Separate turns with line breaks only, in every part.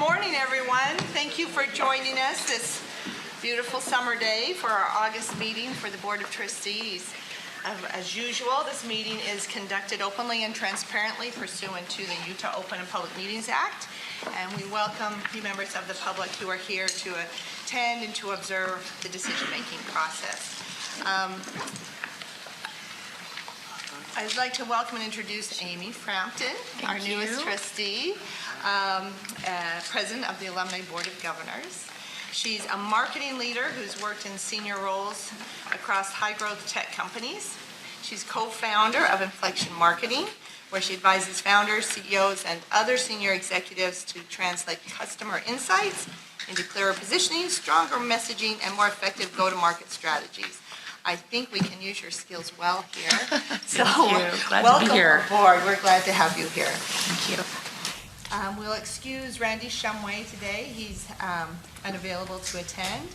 morning, everyone. Thank you for joining us this beautiful summer day for our August meeting for the Board of Trustees. As usual, this meeting is conducted openly and transparently pursuant to the Utah Open and Public Meetings Act, and we welcome you members of the public who are here to attend and to observe the decision-making process. I'd like to welcome and introduce Amy Frampton, our newest trustee, president of the Alumni Board of Governors. She's a marketing leader who's worked in senior roles across high-growth tech companies. She's co-founder of Inflection Marketing, where she advises founders, CEOs, and other senior executives to translate customer insights into clearer positioning, stronger messaging, and more effective go-to-market strategies. I think we can use your skills well here. So welcome aboard. We're glad to have you here.
Thank you.
We'll excuse Randy Shumway today. He's unavailable to attend.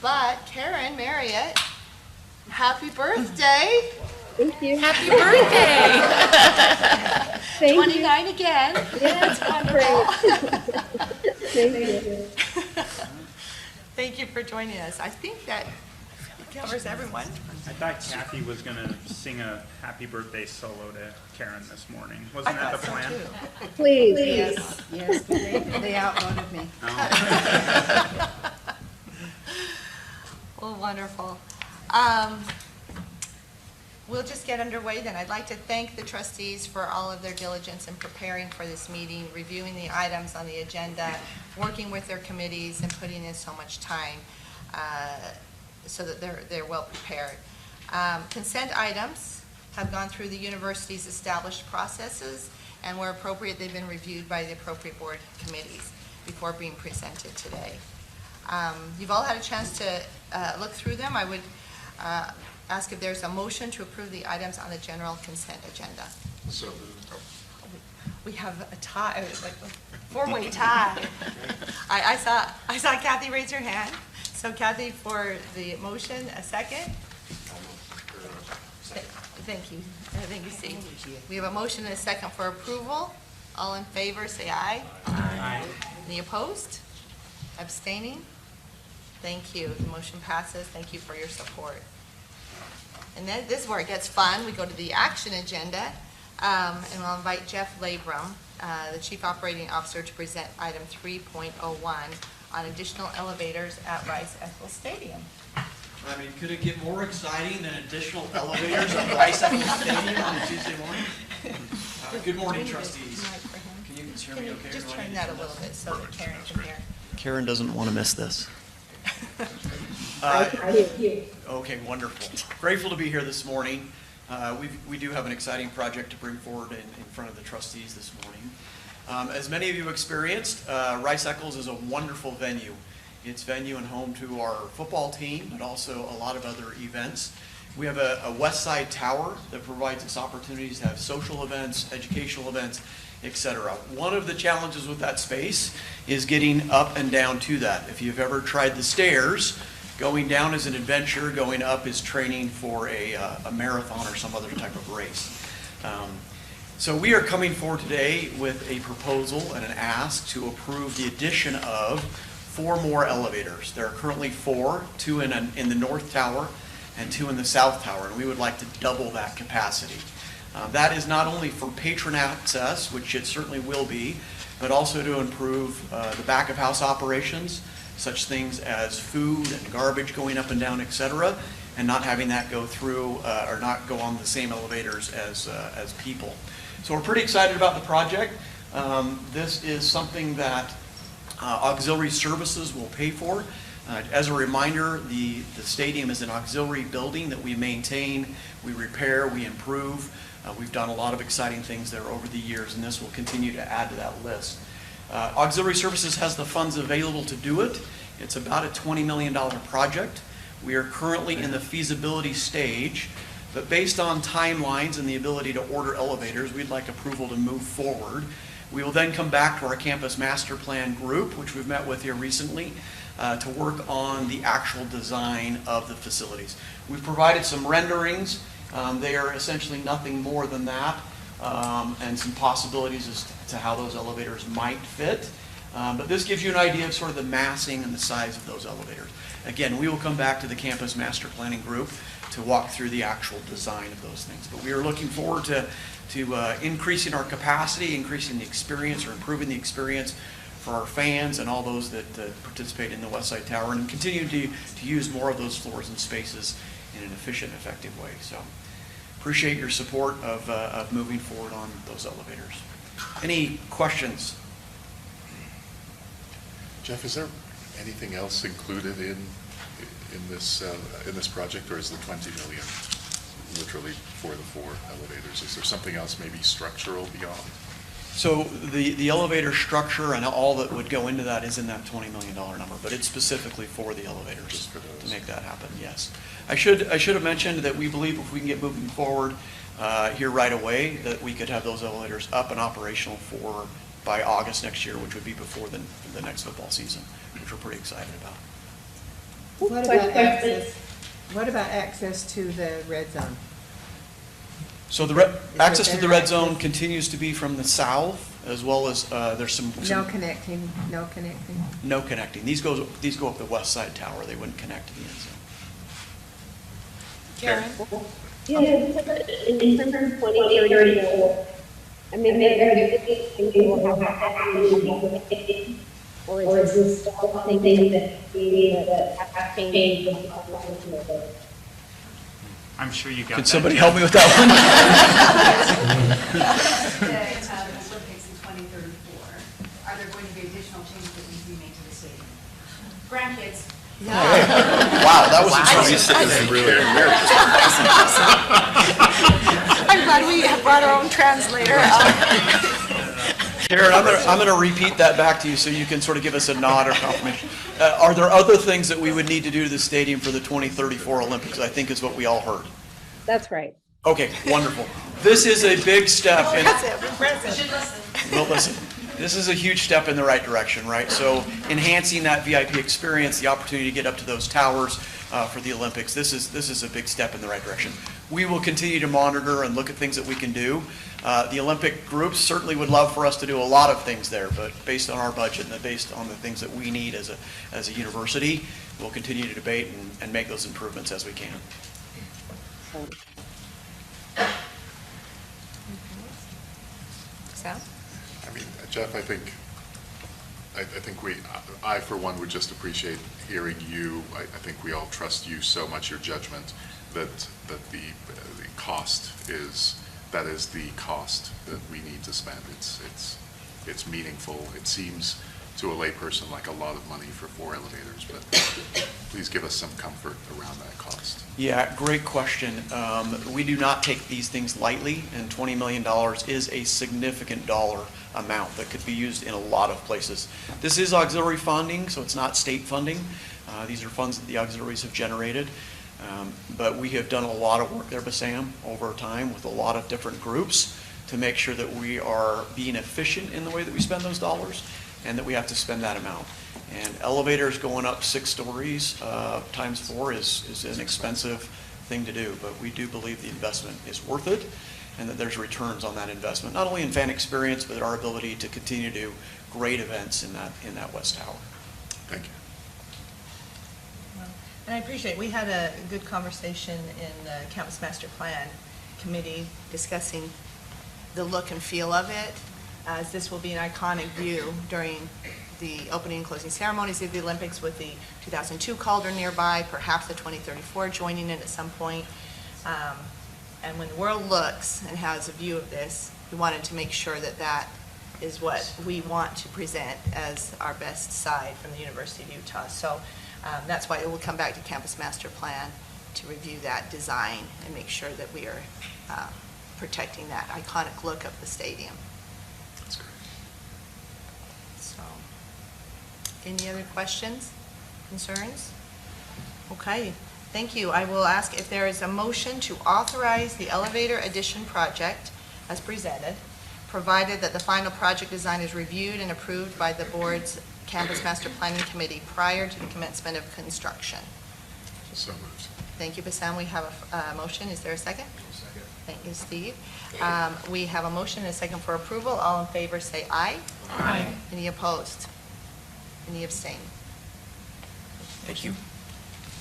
But Karen Marriott, happy birthday.
Thank you.
Happy birthday.
Thank
29 again.
Yes,
wonderful.
Thank you.
Thank you for joining us. I think that covers everyone.
I thought Kathy was going to sing a happy birthday solo to Karen this morning. Wasn't that the plan?
Please.
Yes, but they outvoted me.
Oh.
Well, wonderful. We'll just get underway then. I'd like to thank the trustees for all of their diligence in preparing for this meeting, reviewing the items on the agenda, working with their committees, and putting in so much time so that they're well prepared. Consent items have gone through the university's established processes, and where appropriate, they've been reviewed by the appropriate board committees before being presented today. You've all had a chance to look through them. I would ask if there's a motion to approve the items on the general consent agenda.
So
We have a tie, like a four-way tie. I saw Kathy raise her hand. So Kathy, for the motion, a second? Thank you. Thank you, Steve. We have a motion and a second for approval. All in favor, say aye.
Aye.
Any opposed? Abstaining? Thank you. The motion passes. Thank you for your support. And then this is where it gets fun. We go to the action agenda, and I'll invite Jeff Labrum, the Chief Operating Officer, to present item 3.01 on additional elevators at Rice-Eccles Stadium.
I mean, could it get more exciting than additional elevators at Rice-Eccles Stadium on a Tuesday morning? Good morning, trustees. Can you hear me okay?
Just turn that a little bit so that Karen can hear.
Karen doesn't want to miss this.
I did hear.
Okay, wonderful. Grateful to be here this morning. We do have an exciting project to bring forward in front of the trustees this morning. As many of you experienced, Rice-Eccles is a wonderful venue. It's venue and home to our football team, but also a lot of other events. We have a west side tower that provides us opportunities to have social events, educational events, etc. One of the challenges with that space is getting up and down to that. If you've ever tried the stairs, going down is an adventure, going up is training for a marathon or some other type of race. So we are coming forward today with a proposal and an ask to approve the addition of 4 more elevators. There are currently 4, 2 in the north tower and 2 in the south tower, and we would like to double that capacity. That is not only for patron access, which it certainly will be, but also to improve the back of house operations, such things as food and garbage going up and down, etc., and not having that go through or not go on the same elevators as people. So we're pretty excited about the project. This is something that auxiliary services will pay for. As a reminder, the stadium is an auxiliary building that we maintain, we repair, we improve. We've done a lot of exciting things there over the years, and this will continue to add to that list. Auxiliary Services has the funds available to do it. It's about a $20 million project. We are currently in the feasibility stage, but based on timelines and the ability to order elevators, we'd like approval to move forward. We will then come back to our campus master plan group, which we've met with here recently, to work on the actual design of the facilities. We've provided some renderings. They are essentially nothing more than that, and some possibilities as to how those elevators might fit. But this gives you an idea of sort of the massing and the size of those elevators. Again, we will come back to the campus master planning group to walk through the actual design of those things. But we are looking forward to increasing our capacity, increasing the experience, or improving the experience for our fans and all those that participate in the West Side Tower, and continue to use more of those floors and spaces in an efficient, effective way. So appreciate your support of moving forward on those elevators. Any questions?
Jeff, is there anything else included in this project, or is the 20 million literally for the 4 elevators? Is there something else, maybe structural beyond?
So the elevator structure and all that would go into that is in that $20 million number, but it's specifically for the elevators.
Just for those.
To make that happen, yes. I should have mentioned that we believe if we can get moving forward here right away, that we could have those elevators up and operational by August next year, which would be before the next football season, which we're pretty excited about.
What about access? What about access to the red zone?
So access to the red zone continues to be from the south, as well as there's some
No connecting.
no connecting. These go up the west side tower. They wouldn't connect to the end zone.
Karen?
Yeah, in terms of 2034, I mean, they will have that, or is this something that we have changed?
I'm sure you got that.
Could somebody help me with that one?
The Olympics in 2034, are there going to be additional changes that need to be made to the stadium? Grandkids.
Wow, that was
I'm glad we have brought our own translator.
Karen, I'm going to repeat that back to you so you can sort of give us a nod or confirmation. Are there other things that we would need to do to the stadium for the 2034 Olympics? I think is what we all heard.
That's right.
Okay, wonderful. This is a big step in.
That's it, we're present.
Well, listen, this is a huge step in the right direction, right? So enhancing that VIP experience, the opportunity to get up to those towers for the Olympics, this is a big step in the right direction. We will continue to monitor and look at things that we can do. The Olympic groups certainly would love for us to do a lot of things there, but based on our budget and based on the things that we need as a university, we'll continue to debate and make those improvements as we can.
Sal?
I mean, Jeff, I think I for one would just appreciate hearing you. I think we all trust you so much, your judgment, that the cost is the cost that we need to spend. It's meaningful. It seems to a layperson like a lot of money for 4 elevators, but please give us some comfort around that cost.
Yeah, great question. We do not take these things lightly, and $20 million is a significant dollar amount that could be used in a lot of places. This is auxiliary funding, so it's not state funding. These are funds that the auxiliaries have generated. But we have done a lot of work there, Bassam, over time with a lot of different groups to make sure that we are being efficient in the way that we spend those dollars and that we have to spend that amount. And elevators going up 6 stories times 4 is an expensive thing to do, but we do believe the investment is worth it and that there's returns on that investment, not only in fan experience, but our ability to continue to do great events in that West Tower.
Thank you.
And I appreciate, we had a good conversation in the Campus Master Plan Committee discussing the look and feel of it, as this will be an iconic view during the opening and closing ceremonies of the Olympics, with the 2002 Calder nearby, perhaps the 2034 joining it at some point. And when the world looks and has a view of this, we wanted to make sure that that is what we want to present as our best side from the University of Utah. So that's why it will come back to Campus Master Plan to review that design and make sure that we are protecting that iconic look of the stadium.
That's great.
So, any other questions, concerns? Okay, thank you. I will ask if there is a motion to authorize the elevator addition project as presented, provided that the final project design is reviewed and approved by the board's Campus Master Planning Committee prior to the commencement of construction.
So moved.
Thank you, Bassam. We have a motion. Is there a second?
Second.
Thank you, Steve. We have a motion and a second for approval. All in favor say aye.
Aye.
Any opposed? Any abstain?
Thank you.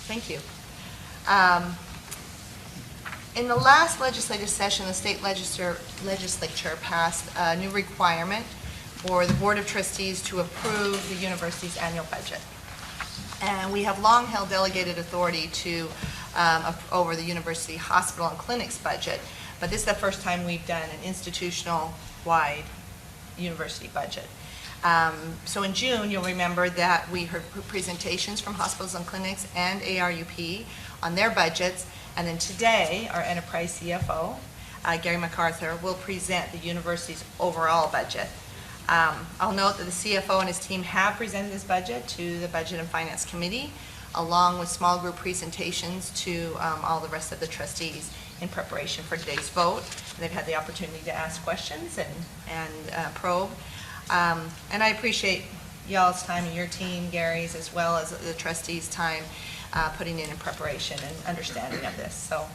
Thank you. In the last legislative session, the state legislature passed a new requirement for the Board of Trustees to approve the university's annual budget. And we have long held delegated authority to, over the university hospital and clinics budget, but this is the first time we've done an institutional-wide university budget. So in June, you'll remember that we heard presentations from hospitals and clinics and ARUP on their budgets, and then today, our enterprise CFO, Gary MacArthur, will present the university's overall budget. I'll note that the CFO and his team have presented this budget to the Budget and Finance Committee, along with small group presentations to all the rest of the trustees in preparation for today's vote. They've had the opportunity to ask questions and probe. And I appreciate y'all's time and your team, Gary's, as well as the trustees' time putting in preparation and understanding of this. So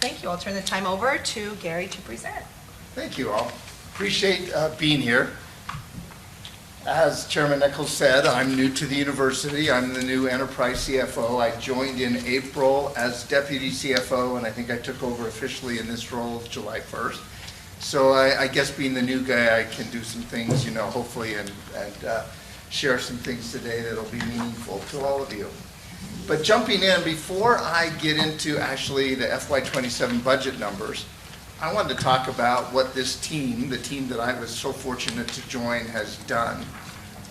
thank you. I'll turn the time over to Gary to present.
Thank you all. Appreciate being here. As Chairman Nichols said, I'm new to the university. I'm the new enterprise CFO. I joined in April as deputy CFO, and I think I took over officially in this role July 1st. So I guess being the new guy, I can do some things, you know, hopefully, and share some things today that'll be meaningful to all of you. But jumping in, before I get into actually the FY27 budget numbers, I wanted to talk about what this team, the team that I was so fortunate to join, has done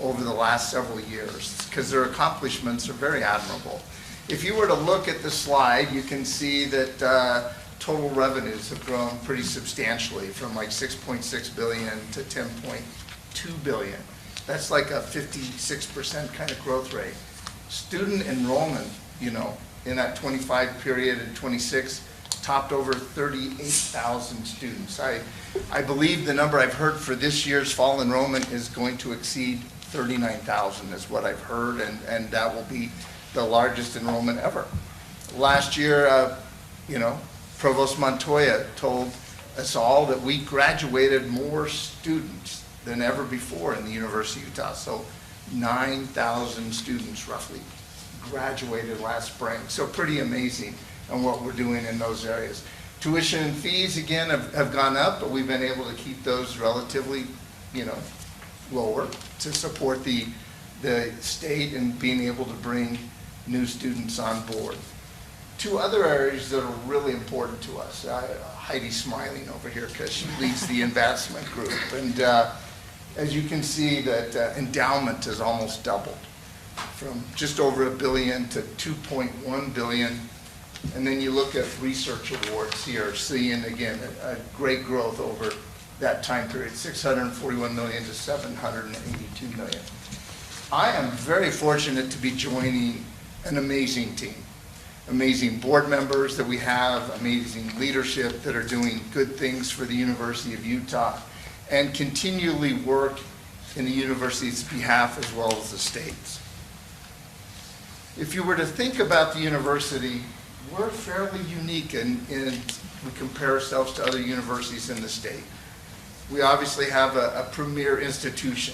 over the last several years, because their accomplishments are very admirable. If you were to look at the slide, you can see that total revenues have grown pretty substantially from like 6.6 billion to 10.2 billion. That's like a 56% kind of growth rate. Student enrollment, you know, in that 25 period and 26, topped over 38,000 students. I believe the number I've heard for this year's fall enrollment is going to exceed 39,000 is what I've heard, and that will be the largest enrollment ever. Last year, you know, Provost Montoya told us all that we graduated more students than ever before in the University of Utah. So 9,000 students roughly graduated last spring. So pretty amazing on what we're doing in those areas. Tuition and fees, again, have gone up, but we've been able to keep those relatively, you know, lower to support the state and being able to bring new students on board. Two other areas that are really important to us. Heidi's smiling over here because she leads the investment group. And as you can see, that endowment has almost doubled from just over $1 billion to 2.1 billion. And then you look at research awards here, seeing again a great growth over that time period, 641 million to 782 million. I am very fortunate to be joining an amazing team. Amazing board members that we have, amazing leadership that are doing good things for the University of Utah, and continually work in the university's behalf as well as the state's. If you were to think about the university, we're fairly unique in we compare ourselves to other universities in the state. We obviously have a premier institution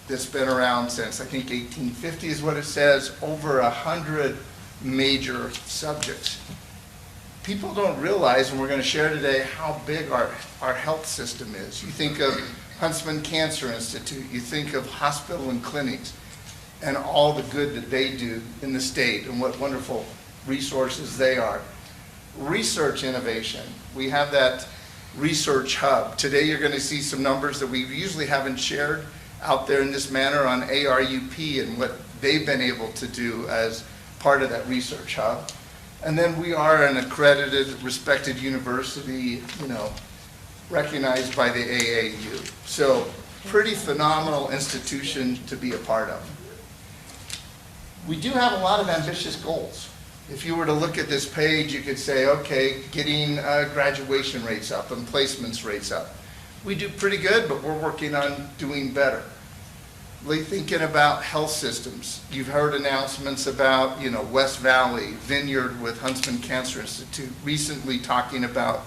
that's been around since, I think, 1850 is what it says, over 100 major subjects. People don't realize, and we're going to share today, how big our health system is. You think of Huntsman Cancer Institute, you think of hospital and clinics, and all the good that they do in the state and what wonderful resources they are. Research innovation, we have that research hub. Today you're going to see some numbers that we usually haven't shared out there in this manner on ARUP and what they've been able to do as part of that research hub. And then we are an accredited, respected university, you know, recognized by the AAU. So pretty phenomenal institution to be a part of. We do have a lot of ambitious goals. If you were to look at this page, you could say, okay, getting graduation rates up and placements rates up. We do pretty good, but we're working on doing better. Really thinking about health systems. You've heard announcements about, you know, West Valley, Vineyard with Huntsman Cancer Institute, recently talking about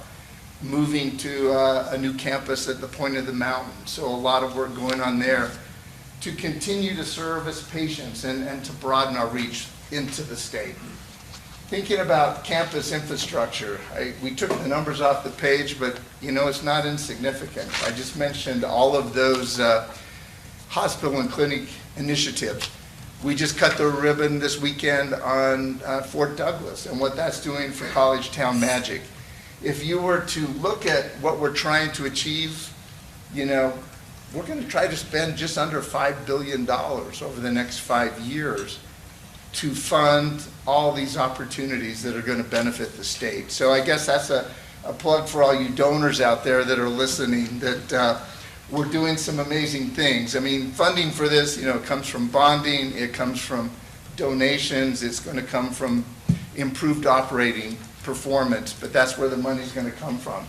moving to a new campus at the point of the mountain. So a lot of work going on there. to continue to serve as patients and to broaden our reach into the state. Thinking about campus infrastructure, we took the numbers off the page, but you know, it's not insignificant. I just mentioned all of those hospital and clinic initiatives. We just cut the ribbon this weekend on Fort Douglas and what that's doing for College Town Magic. If you were to look at what we're trying to achieve, you know, we're going to try to spend just under $5 billion over the next 5 years to fund all these opportunities that are going to benefit the state. So I guess that's a plug for all you donors out there that are listening, that we're doing some amazing things. I mean, funding for this, you know, comes from bonding, it comes from donations, it's going to come from improved operating performance, but that's where the money's going to come from.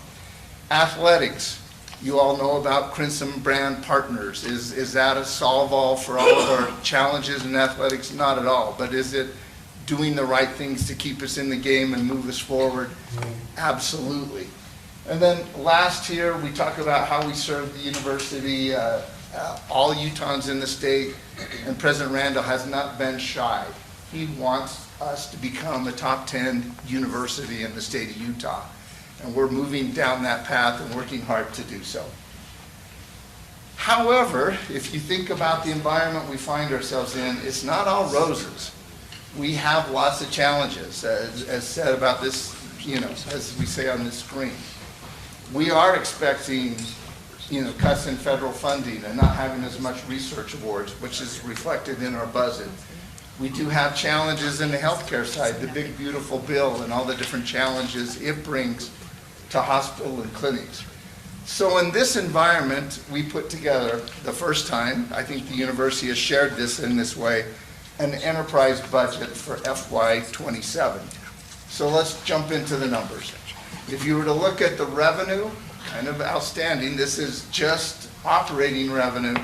Athletics. You all know about Crimson Brand Partners. Is that a solve-all for all of our challenges in athletics? Not at all. But is it doing the right things to keep us in the game and move us forward? Absolutely. And then last here, we talk about how we serve the university, all Utahns in the state, and President Randall has not been shy. He wants us to become a top 10 university in the state of Utah. And we're moving down that path and working hard to do so. However, if you think about the environment we find ourselves in, it's not all roses. We have lots of challenges, as said about this, you know, as we say on this screen. We are expecting, you know, cuts in federal funding and not having as much research awards, which is reflected in our budget. We do have challenges in the healthcare side, the big beautiful bill and all the different challenges it brings to hospital and clinics. So in this environment, we put together, the first time, I think the university has shared this in this way, an enterprise budget for FY27. So let's jump into the numbers. If you were to look at the revenue, kind of outstanding, this is just operating revenue,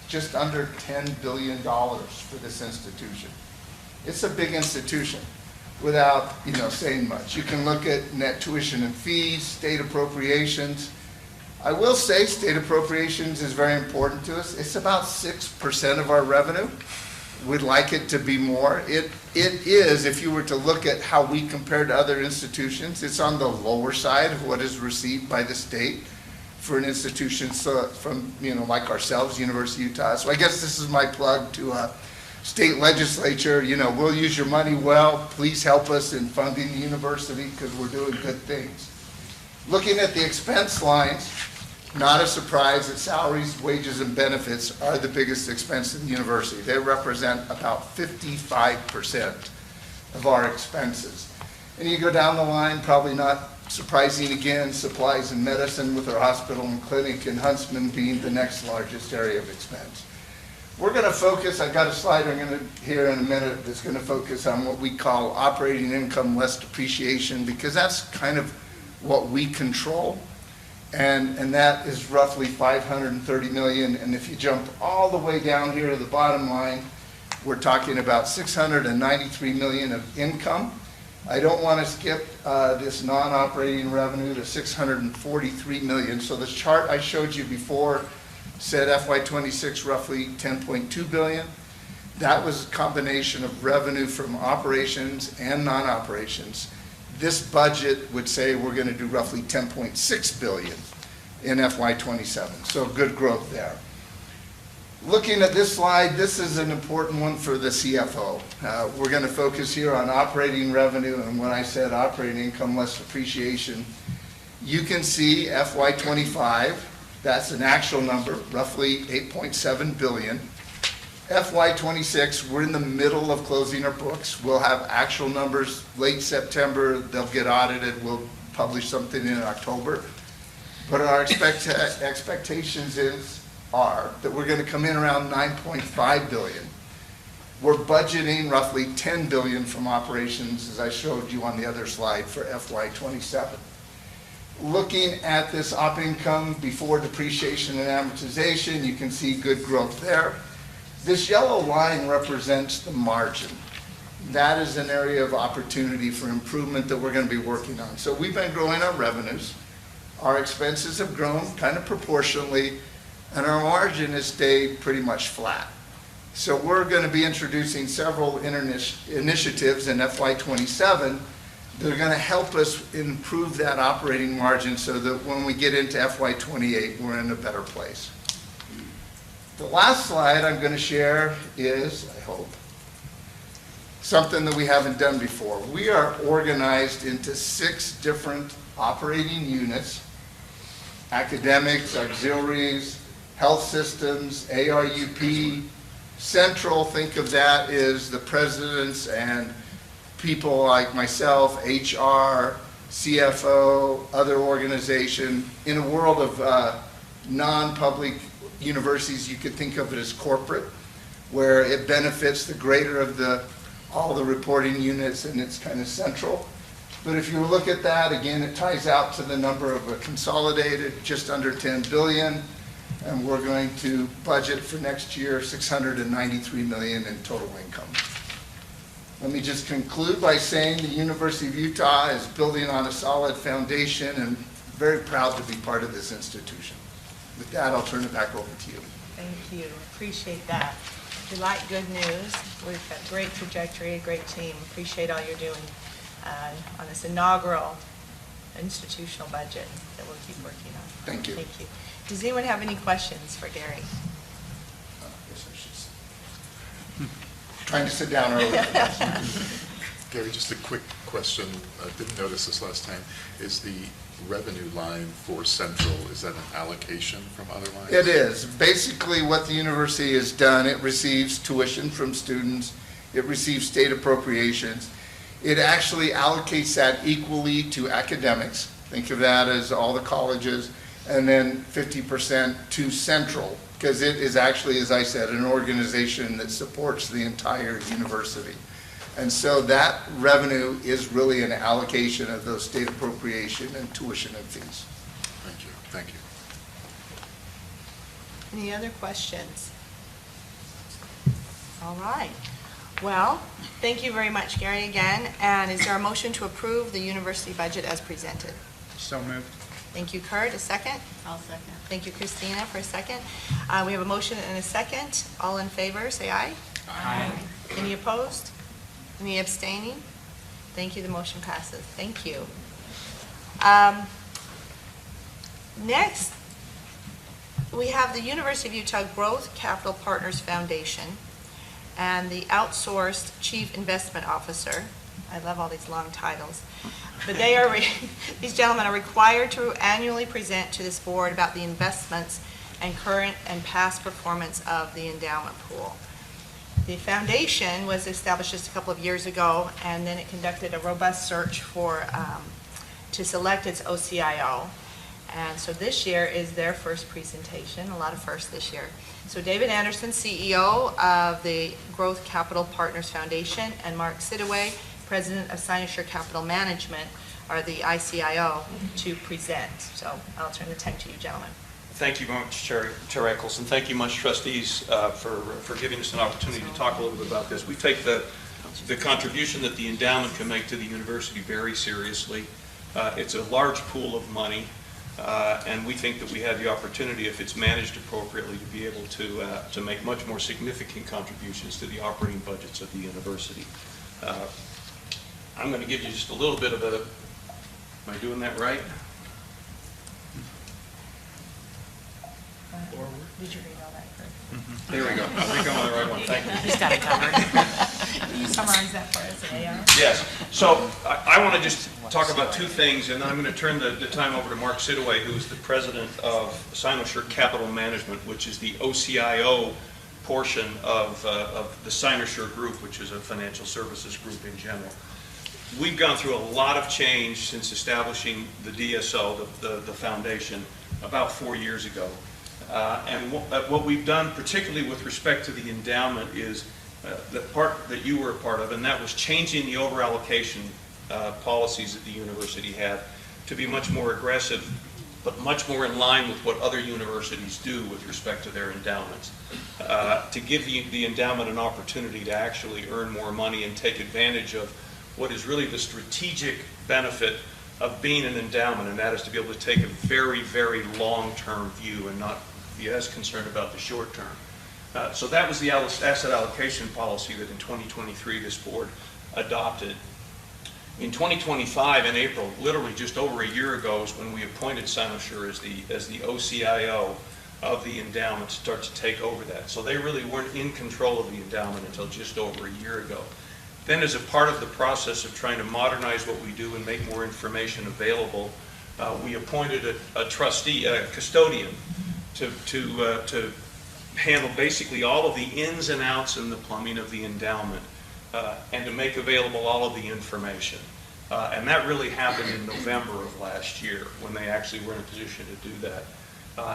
just under $10 billion for this institution. It's a big institution without, you know, saying much. You can look at net tuition and fees, state appropriations. I will say state appropriations is very important to us. It's about 6% of our revenue. We'd like it to be more. It is, if you were to look at how we compare to other institutions, it's on the lower side of what is received by the state for an institution from, you know, like ourselves, University of Utah. So I guess this is my plug to state legislature. You know, we'll use your money well. Please help us in funding the university because we're doing good things. Looking at the expense lines, not a surprise that salaries, wages, and benefits are the biggest expense in the university. They represent about 55% of our expenses. And you go down the line, probably not surprising again, supplies and medicine with our hospital and clinic in Huntsman being the next largest area of expense. We're going to focus, I've got a slide I'm going to here in a minute that's going to focus on what we call operating income less depreciation, because that's kind of what we control. And that is roughly $530 million. And if you jump all the way down here to the bottom line, we're talking about $693 million of income. I don't want to skip this non-operating revenue to $643 million. So the chart I showed you before said FY26 roughly $10.2 billion. That was a combination of revenue from operations and non-operations. This budget would say we're going to do roughly $10.6 billion in FY27. So good growth there. Looking at this slide, this is an important one for the CFO. We're going to focus here on operating revenue, and when I said operating income less depreciation, you can see FY25, that's an actual number, roughly $8.7 billion. FY26, we're in the middle of closing our books. We'll have actual numbers late September. They'll get audited. We'll publish something in October. But our expectations are that we're going to come in around $9.5 billion. We're budgeting roughly $10 billion from operations, as I showed you on the other slide, for FY27. Looking at this op income before depreciation and amortization, you can see good growth there. This yellow line represents the margin. That is an area of opportunity for improvement that we're going to be working on. So we've been growing our revenues. Our expenses have grown kind of proportionally, and our margin has stayed pretty much flat. So we're going to be introducing several initiatives in FY27 that are going to help us improve that operating margin so that when we get into FY28, we're in a better place. The last slide I'm going to share is, I hope, something that we haven't done before. We are organized into 6 different operating units: academics, auxiliaries, health systems, ARUP. Central, think of that as the presidents and people like myself, HR, CFO, other organization. In a world of non-public universities, you could think of it as corporate, where it benefits the greater of all the reporting units, and it's kind of central. But if you look at that, again, it ties out to the number of a consolidated, just under 10 billion, and we're going to budget for next year $693 million in total income. Let me just conclude by saying the University of Utah is building on a solid foundation and very proud to be part of this institution. With that, I'll turn it back over to you.
Thank you. Appreciate that. We like good news. We've got great trajectory, a great team. Appreciate all you're doing on this inaugural institutional budget that we'll keep working on.
Thank you.
Thank you. Does anyone have any questions for Gary?
Yes, I should. Trying to sit down early.
Gary, just a quick question. I didn't notice this last time. Is the revenue line for Central, is that an allocation from other lines?
It is. Basically what the university has done, it receives tuition from students, it receives state appropriations. It actually allocates that equally to academics. Think of that as all the colleges, and then 50% to Central, because it is actually, as I said, an organization that supports the entire university. And so that revenue is really an allocation of those state appropriation and tuition and fees.
Thank you. Thank you.
Any other questions? All right. Well, thank you very much, Gary, again. And is there a motion to approve the university budget as presented?
So moved.
Thank you, Kurt. A second?
I'll second.
Thank you, Christina, for a second. We have a motion and a second. All in favor, say aye.
Aye.
Any opposed? Any abstaining? Thank you, the motion passes. Thank you. Next, we have the University of Utah Growth Capital Partners Foundation and the outsourced Chief Investment Officer. I love all these long titles. But they are, these gentlemen are required to annually present to this board about the investments and current and past performance of the endowment pool. The foundation was established just a couple of years ago, and then it conducted a robust search to select its OCIO. And so this year is their first presentation, a lot of firsts this year. So David Anderson, CEO of the Growth Capital Partners Foundation, and Mark Sidaway, President of Sinosure Capital Management, are the ICIO to present. So I'll turn the time to you, gentlemen.
Thank you very much, Chair Eccles, and thank you much, trustees, for giving us an opportunity to talk a little bit about this. We take the contribution that the endowment can make to the university very seriously. It's a large pool of money, and we think that we have the opportunity, if it's managed appropriately, to be able to make much more significant contributions to the operating budgets of the university. I'm going to give you just a little bit of a, am I doing that right?
Did you read all that, Kurt?
There we go. We're going the right one. Thank you.
He's got it covered.
Can you summarize that for us, AR?
Yes. So I want to just talk about two things, and then I'm going to turn the time over to Mark Sidaway, who is the president of Sinosure Capital Management, which is the OCIO portion of the Sinosure Group, which is a financial services group in general. We've gone through a lot of change since establishing the DSO, the foundation, about 4 years ago. And what we've done, particularly with respect to the endowment, is the part that you were a part of, and that was changing the over-allocation policies that the university had to be much more aggressive, but much more in line with what other universities do with respect to their endowments. To give the endowment an opportunity to actually earn more money and take advantage of what is really the strategic benefit of being an endowment, and that is to be able to take a very, very long-term view and not be as concerned about the short term. So that was the asset allocation policy that in 2023 this board adopted. In 2025, in April, literally just over a year ago, is when we appointed Cynosure as the OCIO of the endowment to start to take over that. So they really weren't in control of the endowment until just over a year ago. Then, as a part of the process of trying to modernize what we do and make more information available, we appointed a trustee, a custodian, to handle basically all of the ins and outs in the plumbing of the endowment, and to make available all of the information. And that really happened in November of last year, when they actually were in a position to do that.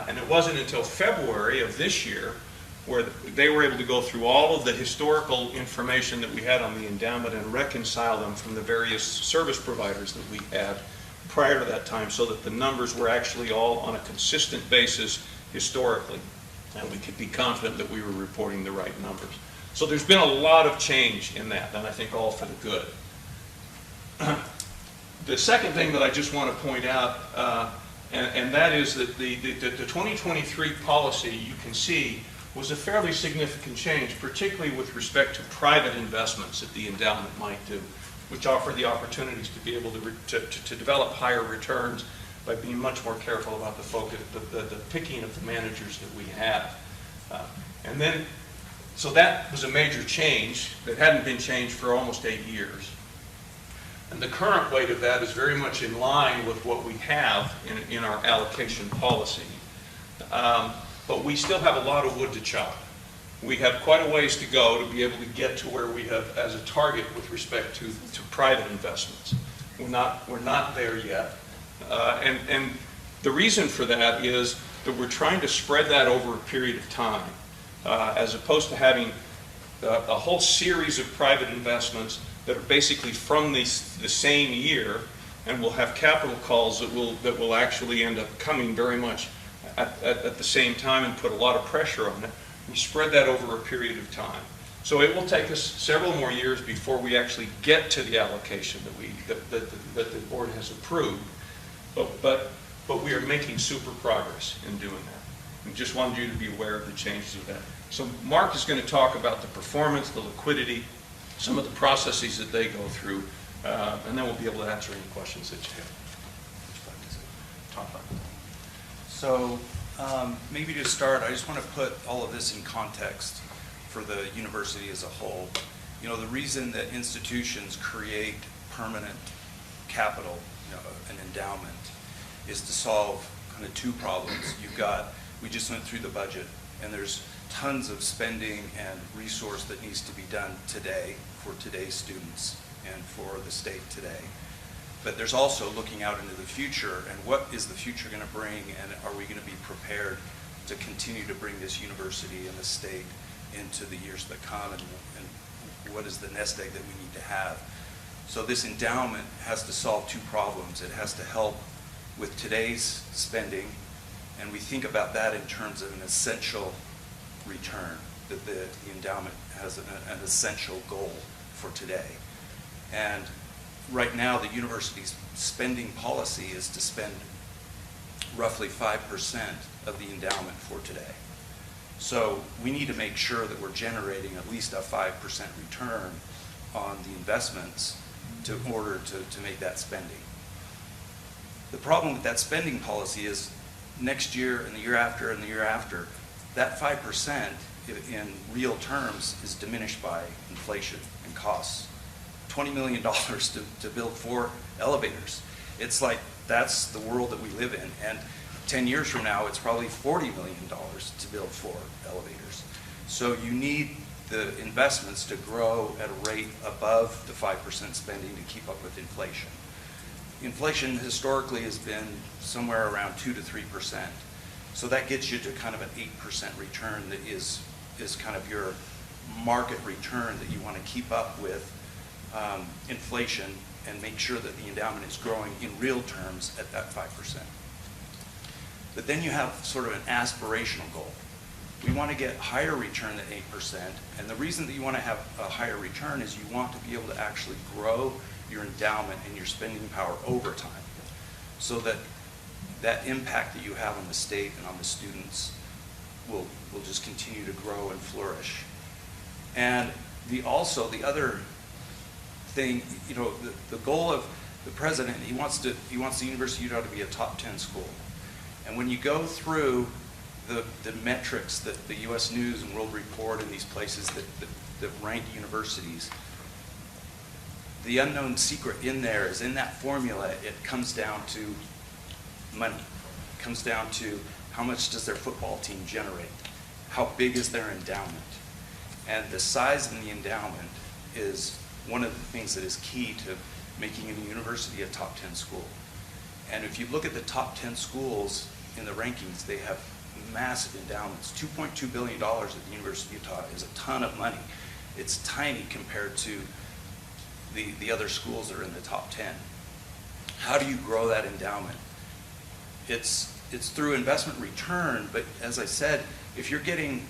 And it wasn't until February of this year where they were able to go through all of the historical information that we had on the endowment and reconcile them from the various service providers that we had prior to that time, so that the numbers were actually all on a consistent basis historically, and we could be confident that we were reporting the right numbers. So there's been a lot of change in that, and I think all for the good. The second thing that I just want to point out, and that is that the 2023 policy, you can see, was a fairly significant change, particularly with respect to private investments that the endowment might do, which offer the opportunities to be able to develop higher returns by being much more careful about the focus, the picking of the managers that we have. And then, so that was a major change that hadn't been changed for almost 8 years. And the current weight of that is very much in line with what we have in our allocation policy. But we still have a lot of wood to chop. We have quite a ways to go to be able to get to where we have as a target with respect to private investments. We're not there yet. And the reason for that is that we're trying to spread that over a period of time, as opposed to having a whole series of private investments that are basically from the same year, and will have capital calls that will actually end up coming very much at the same time and put a lot of pressure on it. We spread that over a period of time. So it will take us several more years before we actually get to the allocation that the board has approved. But we are making super progress in doing that. We just wanted you to be aware of the changes of that. So Mark is going to talk about the performance, the liquidity, some of the processes that they go through, and then we'll be able to answer any questions that you have. Top line.
So maybe to start, I just want to put all of this in context for the university as a whole. You know, the reason that institutions create permanent capital, you know, an endowment, is to solve kind of two problems. We just went through the budget, and there's tons of spending and resource that needs to be done today for today's students and for the state today. But there's also looking out into the future, and what is the future going to bring, and are we going to be prepared to continue to bring this university and the state into the years that come, and what is the nest egg that we need to have. So this endowment has to solve two problems. It has to help with today's spending, and we think about that in terms of an essential return, that the endowment has an essential goal for today. And right now, the university's spending policy is to spend roughly 5% of the endowment for today. So we need to make sure that we're generating at least a 5% return on the investments in order to make that spending. The problem with that spending policy is next year and the year after and the year after, that 5% in real terms is diminished by inflation and costs. $20 million to build 4 elevators. It's like, that's the world that we live in. And 10 years from now, it's probably $40 million to build 4 elevators. So you need the investments to grow at a rate above the 5% spending to keep up with inflation. Inflation historically has been somewhere around 2 to 3%. So that gets you to kind of an 8% return that is kind of your market return that you want to keep up with inflation and make sure that the endowment is growing in real terms at that 5%. But then you have sort of an aspirational goal. We want to get higher return than 8%, and the reason that you want to have a higher return is you want to be able to actually grow your endowment and your spending power over time, so that that impact that you have on the state and on the students will just continue to grow and flourish. And the other thing, you know, the goal of the president, he wants the University of Utah to be a top 10 school. And when you go through the metrics that the U.S. News and World Report and these places that rank universities, the unknown secret in there is in that formula, it comes down to money. It comes down to how much does their football team generate? How big is their endowment? And the size of the endowment is one of the things that is key to making a university a top 10 school. And if you look at the top 10 schools in the rankings, they have massive endowments. $2.2 billion at the University of Utah is a ton of money. It's tiny compared to the other schools that are in the top 10. How do you grow that endowment? It's through investment return, but as I said, if you're getting,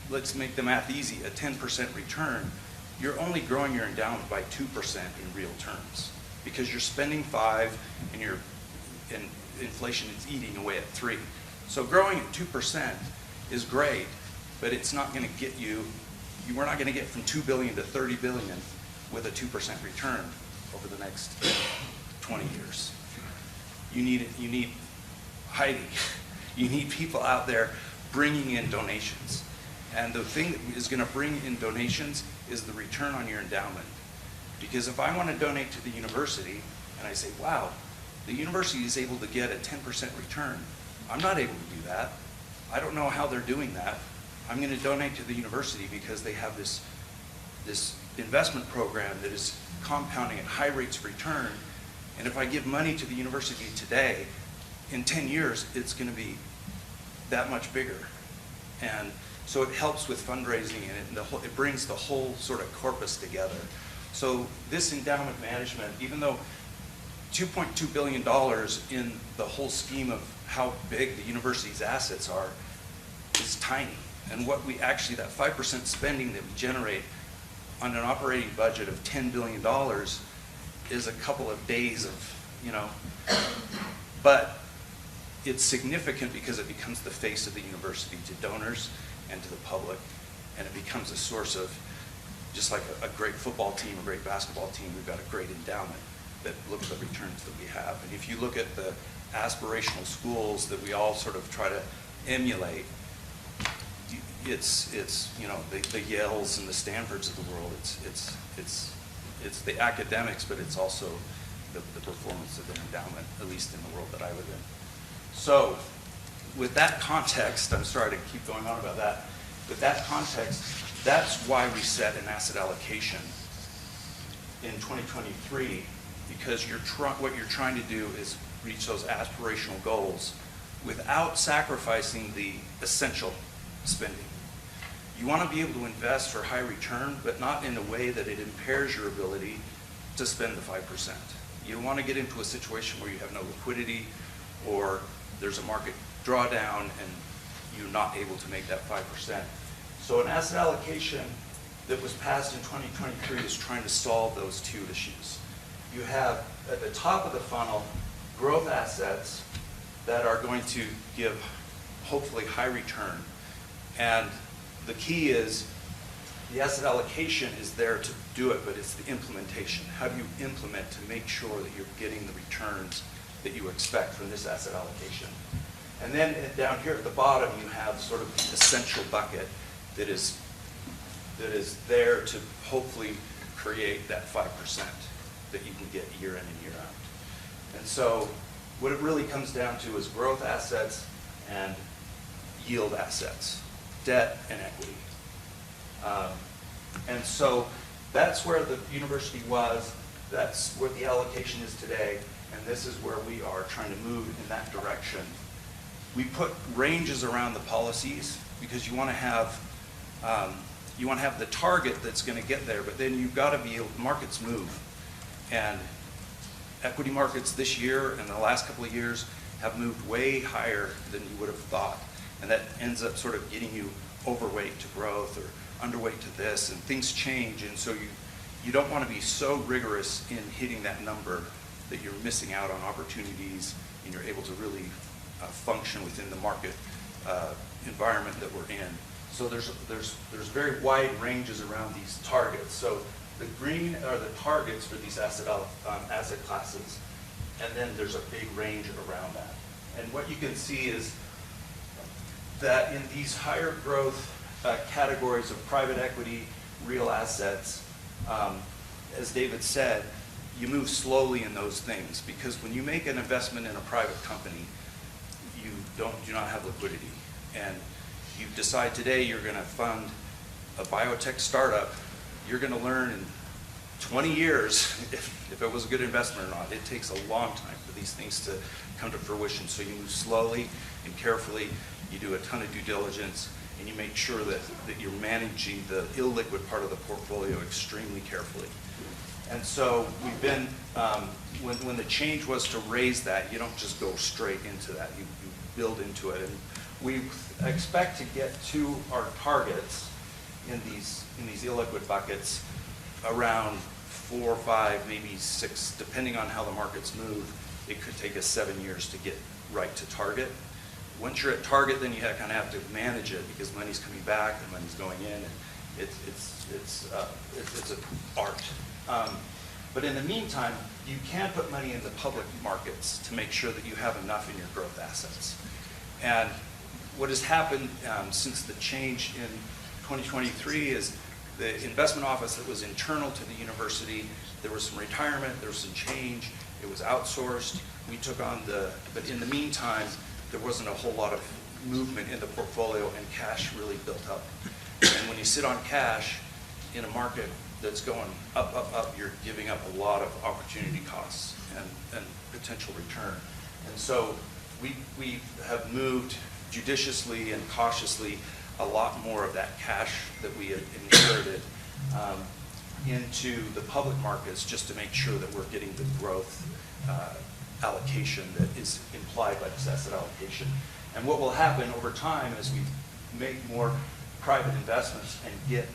let's make the math easy, a 10% return, you're only growing your endowment by 2% in real terms, because you're spending 5 and inflation is eating away at 3. So growing at 2% is great, but it's not going to get we're not going to get from $2 billion to $30 billion with a 2% return over the next 20 years. You need Heidi. You need people out there bringing in donations. And the thing that is going to bring in donations is the return on your endowment. Because if I want to donate to the university and I say, wow, the university is able to get a 10% return, I'm not able to do that. I don't know how they're doing that. I'm going to donate to the university because they have this investment program that is compounding at high rates of return. And if I give money to the university today, in 10 years, it's going to be that much bigger. And so it helps with fundraising, and it brings the whole sort of corpus together. So this endowment management, even though $2.2 billion in the whole scheme of how big the university's assets are, is tiny. And what we actually, that 5% spending that we generate on an operating budget of $10 billion is a couple of days of, you know, but it's significant because it becomes the face of the university to donors and to the public, and it becomes a source of, just like a great football team, a great basketball team, we've got a great endowment that look at the returns that we have. And if you look at the aspirational schools that we all sort of try to emulate, it's you know, the Yales and the Stanfords of the world. It's the academics, but it's also the performance of their endowment, at least in the world that I live in. So with that context, I'm sorry to keep going on about that. With that context, that's why we set an asset allocation in 2023, because what you're trying to do is reach those aspirational goals without sacrificing the essential spending. You want to be able to invest for high return, but not in a way that it impairs your ability to spend the 5%. You don't want to get into a situation where you have no liquidity, or there's a market drawdown and you're not able to make that 5%. So an asset allocation that was passed in 2023 is trying to solve those two issues. You have, at the top of the funnel, growth assets that are going to give, hopefully, high return. And the key is the asset allocation is there to do it, but it's the implementation. How do you implement to make sure that you're getting the returns that you expect from this asset allocation? And then down here at the bottom, you have sort of the essential bucket that is there to hopefully create that 5% that you can get year in and year out. And so what it really comes down to is growth assets and yield assets, debt and equity. And so that's where the university was, that's where the allocation is today, and this is where we are trying to move in that direction. We put ranges around the policies because you want to have the target that's going to get there, but then you've got to be able, markets move. And equity markets this year and the last couple of years have moved way higher than you would have thought. And that ends up sort of getting you overweight to growth or underweight to this, and things change. And so you don't want to be so rigorous in hitting that number that you're missing out on opportunities and you're able to really function within the market environment that we're in. So there's very wide ranges around these targets. So the green are the targets for these asset classes, and then there's a big range around that. And what you can see is that in these higher growth categories of private equity, real assets, as David said, you move slowly in those things, because when you make an investment in a private company, you do not have liquidity. And you decide today you're going to fund a biotech startup, you're going to learn in 20 years if it was a good investment or not. It takes a long time for these things to come to fruition. So you move slowly and carefully, you do a ton of due diligence, and you make sure that you're managing the illiquid part of the portfolio extremely carefully. And so we've been, when the change was to raise that, you don't just go straight into that, you build into it. And we expect to get to our targets in these illiquid buckets around 4 or 5, maybe 6, depending on how the markets move. It could take us 7 years to get right to target. Once you're at target, then you kind of have to manage it, because money's coming back and money's going in, and it's an art. But in the meantime, you can put money in the public markets to make sure that you have enough in your growth assets. And what has happened since the change in 2023 is the investment office that was internal to the university, there was some retirement, there was some change, it was outsourced. We took on but in the meantime, there wasn't a whole lot of movement in the portfolio, and cash really built up. And when you sit on cash in a market that's going up, up, up, you're giving up a lot of opportunity costs and potential return. And so we have moved judiciously and cautiously a lot more of that cash that we had inherited into the public markets, just to make sure that we're getting the growth allocation that is implied by this asset allocation. And what will happen over time as we make more private investments and get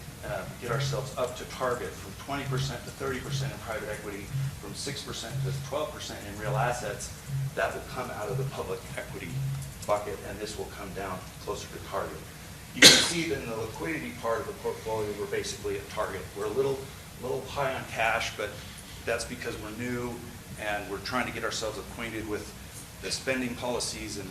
ourselves up to target from 20% to 30% in private equity, from 6% to 12% in real assets, that will come out of the public equity bucket, and this will come down closer to target. You can see that in the liquidity part of the portfolio, we're basically at target. We're a little high on cash, but that's because we're new and we're trying to get ourselves acquainted with the spending policies and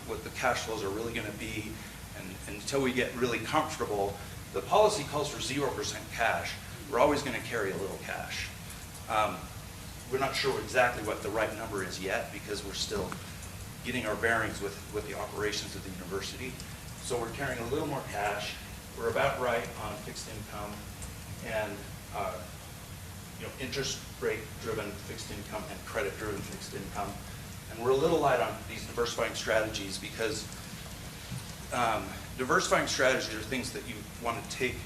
what the cash flows are really going to be. And until we get really comfortable, the policy calls for 0% cash. We're always going to carry a little cash. We're not sure exactly what the right number is yet, because we're still getting our bearings with the operations of the university. So we're carrying a little more cash. We're about right on fixed income and interest rate driven fixed income and credit driven fixed income. And we're a little light on these diversifying strategies, because diversifying strategies are things that you want to take.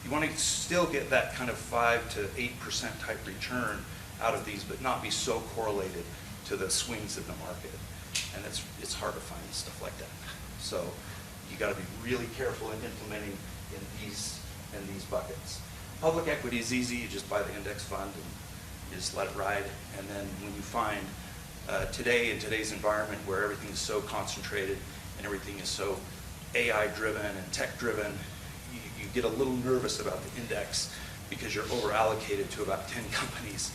You want to still get that kind of 5 to 8% type return out of these, but not be so correlated to the swings in the market. And it's hard to find stuff like that. So you got to be really careful in implementing in these buckets. Public equity is easy. You just buy the index fund and you just let it ride. And then when you find today, in today's environment where everything is so concentrated and everything is so AI driven and tech driven, you get a little nervous about the index because you're over allocated to about 10 companies.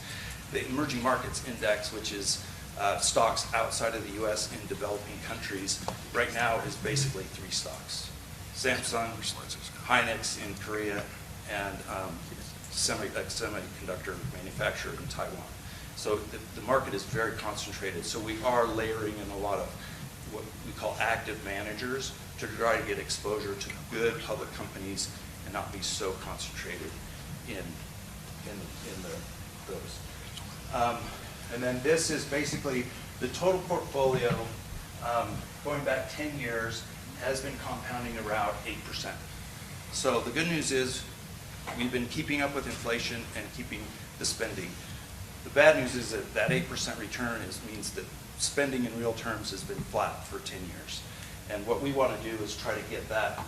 The emerging markets index, which is stocks outside of the US in developing countries, right now is basically 3 stocks: Samsung, Hynix in Korea, and semiconductor manufacturer in Taiwan. So the market is very concentrated. So we are layering in a lot of what we call active managers to try to get exposure to good public companies and not be so concentrated in those. And then this is basically the total portfolio, going back 10 years, has been compounding around 8%. So the good news is we've been keeping up with inflation and keeping the spending. The bad news is that that 8% return means that spending in real terms has been flat for 10 years. And what we want to do is try to get that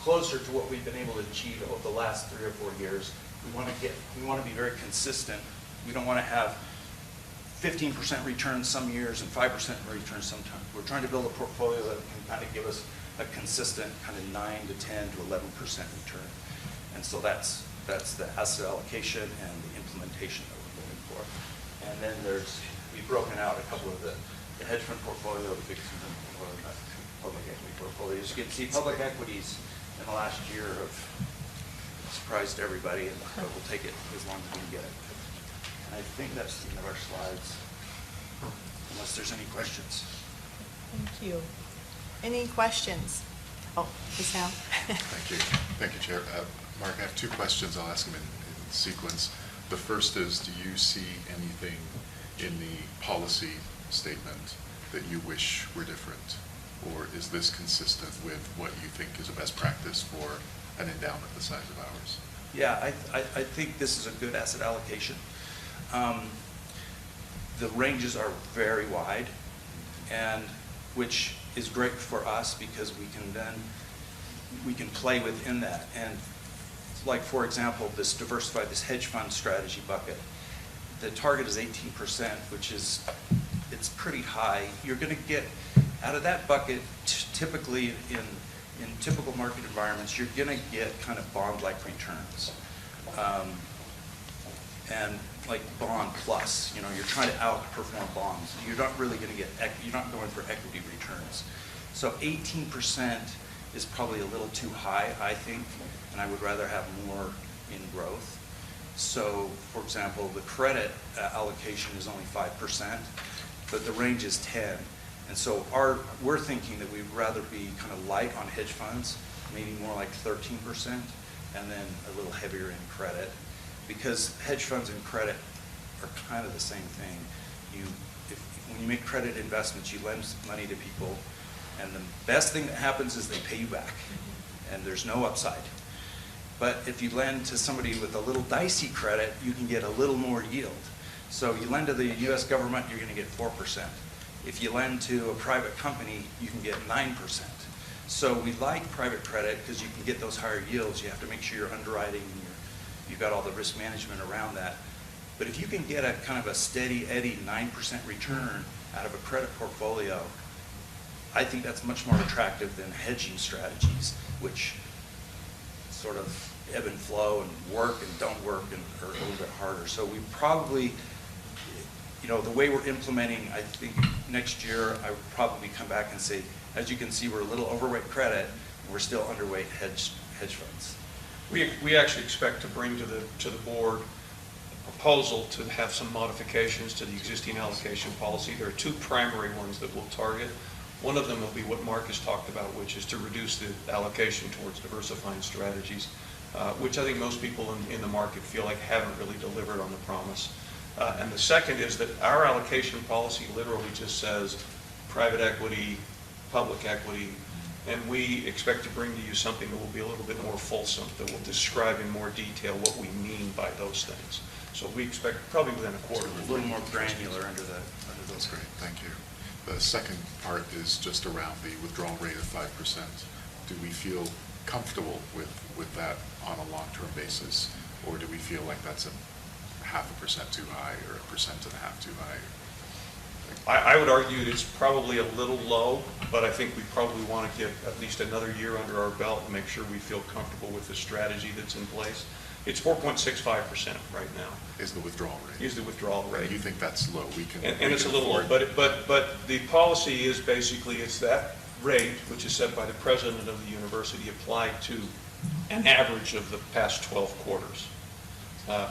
closer to what we've been able to achieve over the last 3 or 4 years. We want to be very consistent. We don't want to have 15% return some years and 5% return sometimes. We're trying to build a portfolio that can kind of give us a consistent kind of 9 to 10 to 11% return. And so that's the asset allocation and the implementation that we're looking for. And then we've broken out a couple of the hedge fund portfolio, the fixed income portfolio, not public equity portfolios. You can see public equities in the last year have surprised everybody, but we'll take it as long as we can get it. And I think that's the end of our slides, unless there's any questions.
Thank you. Any questions? Oh, Ms. Howe?
Thank you, Chair. Mark, I have two questions. I'll ask them in sequence. The first is, do you see anything in the policy statement that you wish were different? Or is this consistent with what you think is a best practice for an endowment the size of ours?
Yeah, I think this is a good asset allocation. The ranges are very wide, and which is great for us because we can play within that. And like, for example, this hedge fund strategy bucket, the target is 18%, which it's pretty high. You're going to get out of that bucket, typically in typical market environments, you're going to get kind of bond-like returns. And like bond plus, you're trying to outperform bonds. You're not really going to you're not going for equity returns. So 18% is probably a little too high, I think, and I would rather have more in growth. So, for example, the credit allocation is only 5%, but the range is 10. And so we're thinking that we'd rather be kind of light on hedge funds, maybe more like 13%, and then a little heavier in credit. Because hedge funds and credit are kind of the same thing. When you make credit investments, you lend money to people, and the best thing that happens is they pay you back, and there's no upside. But if you lend to somebody with a little dicey credit, you can get a little more yield. So you lend to the U.S. government, you're going to get 4%. If you lend to a private company, you can get 9%. So we like private credit because you can get those higher yields. You have to make sure you're underwriting and you've got all the risk management around that. But if you can get a kind of a steady Eddie 9% return out of a credit portfolio, I think that's much more attractive than hedging strategies, which sort of ebb and flow and work and don't work and are a little bit harder. So we probably, the way we're implementing, I think next year I would probably come back and say, as you can see, we're a little overweight credit, and we're still underweight hedge funds.
We actually expect to bring to the board a proposal to have some modifications to the existing allocation policy. There are two primary ones that we'll target. One of them will be what Mark has talked about, which is to reduce the allocation towards diversifying strategies, which I think most people in the market feel like haven't really delivered on the promise. And the second is that our allocation policy literally just says private equity, public equity, and we expect to bring to you something that will be a little bit more fulsome, that will describe in more detail what we mean by those things. So we expect probably within a quarter.
A little more granular under those.
That's great, thank you. The second part is just around the withdrawal rate of 5%. Do we feel comfortable with that on a long-term basis, or do we feel like that's a 0.5% too high or 1.5% too high?
I would argue it's probably a little low, but I think we probably want to get at least another year under our belt and make sure we feel comfortable with the strategy that's in place. It's 4.65% right now.
Is the withdrawal rate?
Is the withdrawal rate.
And you think that's low?
And it's a little low, but the policy is basically, it's that rate, which is set by the president of the university, applied to an average of the past 12 quarters.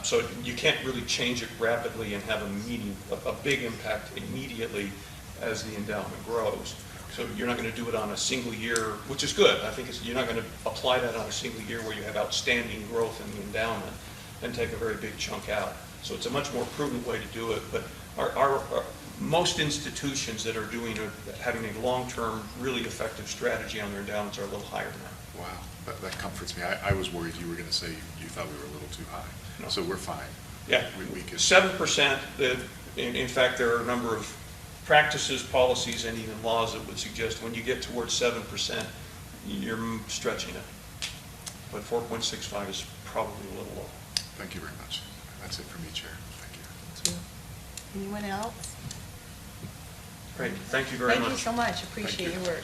So you can't really change it rapidly and have a big impact immediately as the endowment grows. So you're not going to do it on a single year, which is good. I think you're not going to apply that on a single year where you have outstanding growth in the endowment and take a very big chunk out. So it's a much more prudent way to do it. But our most institutions that are having a long-term, really effective strategy on their endowments are a little higher than that.
Wow, that comforts me. I was worried you were going to say you thought we were a little too high. No. So we're fine.
Yeah,
we could
7%. In fact, there are a number of practices, policies, and even laws that would suggest when you get towards 7%, you're stretching it. But 4.65 is probably a little low.
Thank you very much. That's it from me, Chair. Thank you.
Anyone else?
Great. Thank you very much.
Thank you so much. Appreciate your work.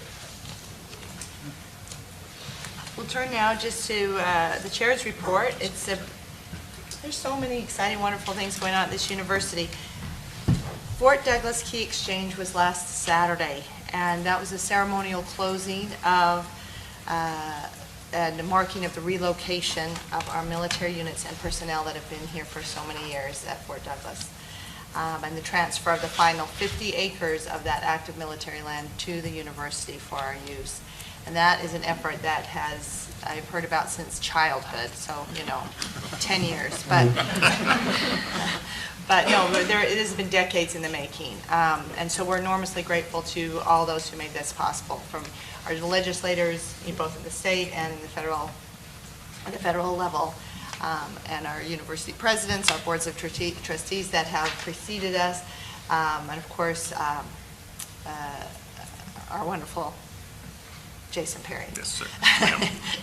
We'll turn now just to the chair's report. There's so many exciting, wonderful things going on at this university. Fort Douglas Key Exchange was last Saturday, and that was a ceremonial closing of and the marking of the relocation of our military units and personnel that have been here for so many years at Fort Douglas, and the transfer of the final 50 acres of that active military land to the university for our use. And that is an effort that I've heard about since childhood, so, 10 years. But no, it has been decades in the making. And so we're enormously grateful to all those who made this possible, from our legislators, both at the state and in the federal level, and our university presidents, our boards of trustees that have preceded us, and of course, our wonderful Jason Perry.
Yes, sir.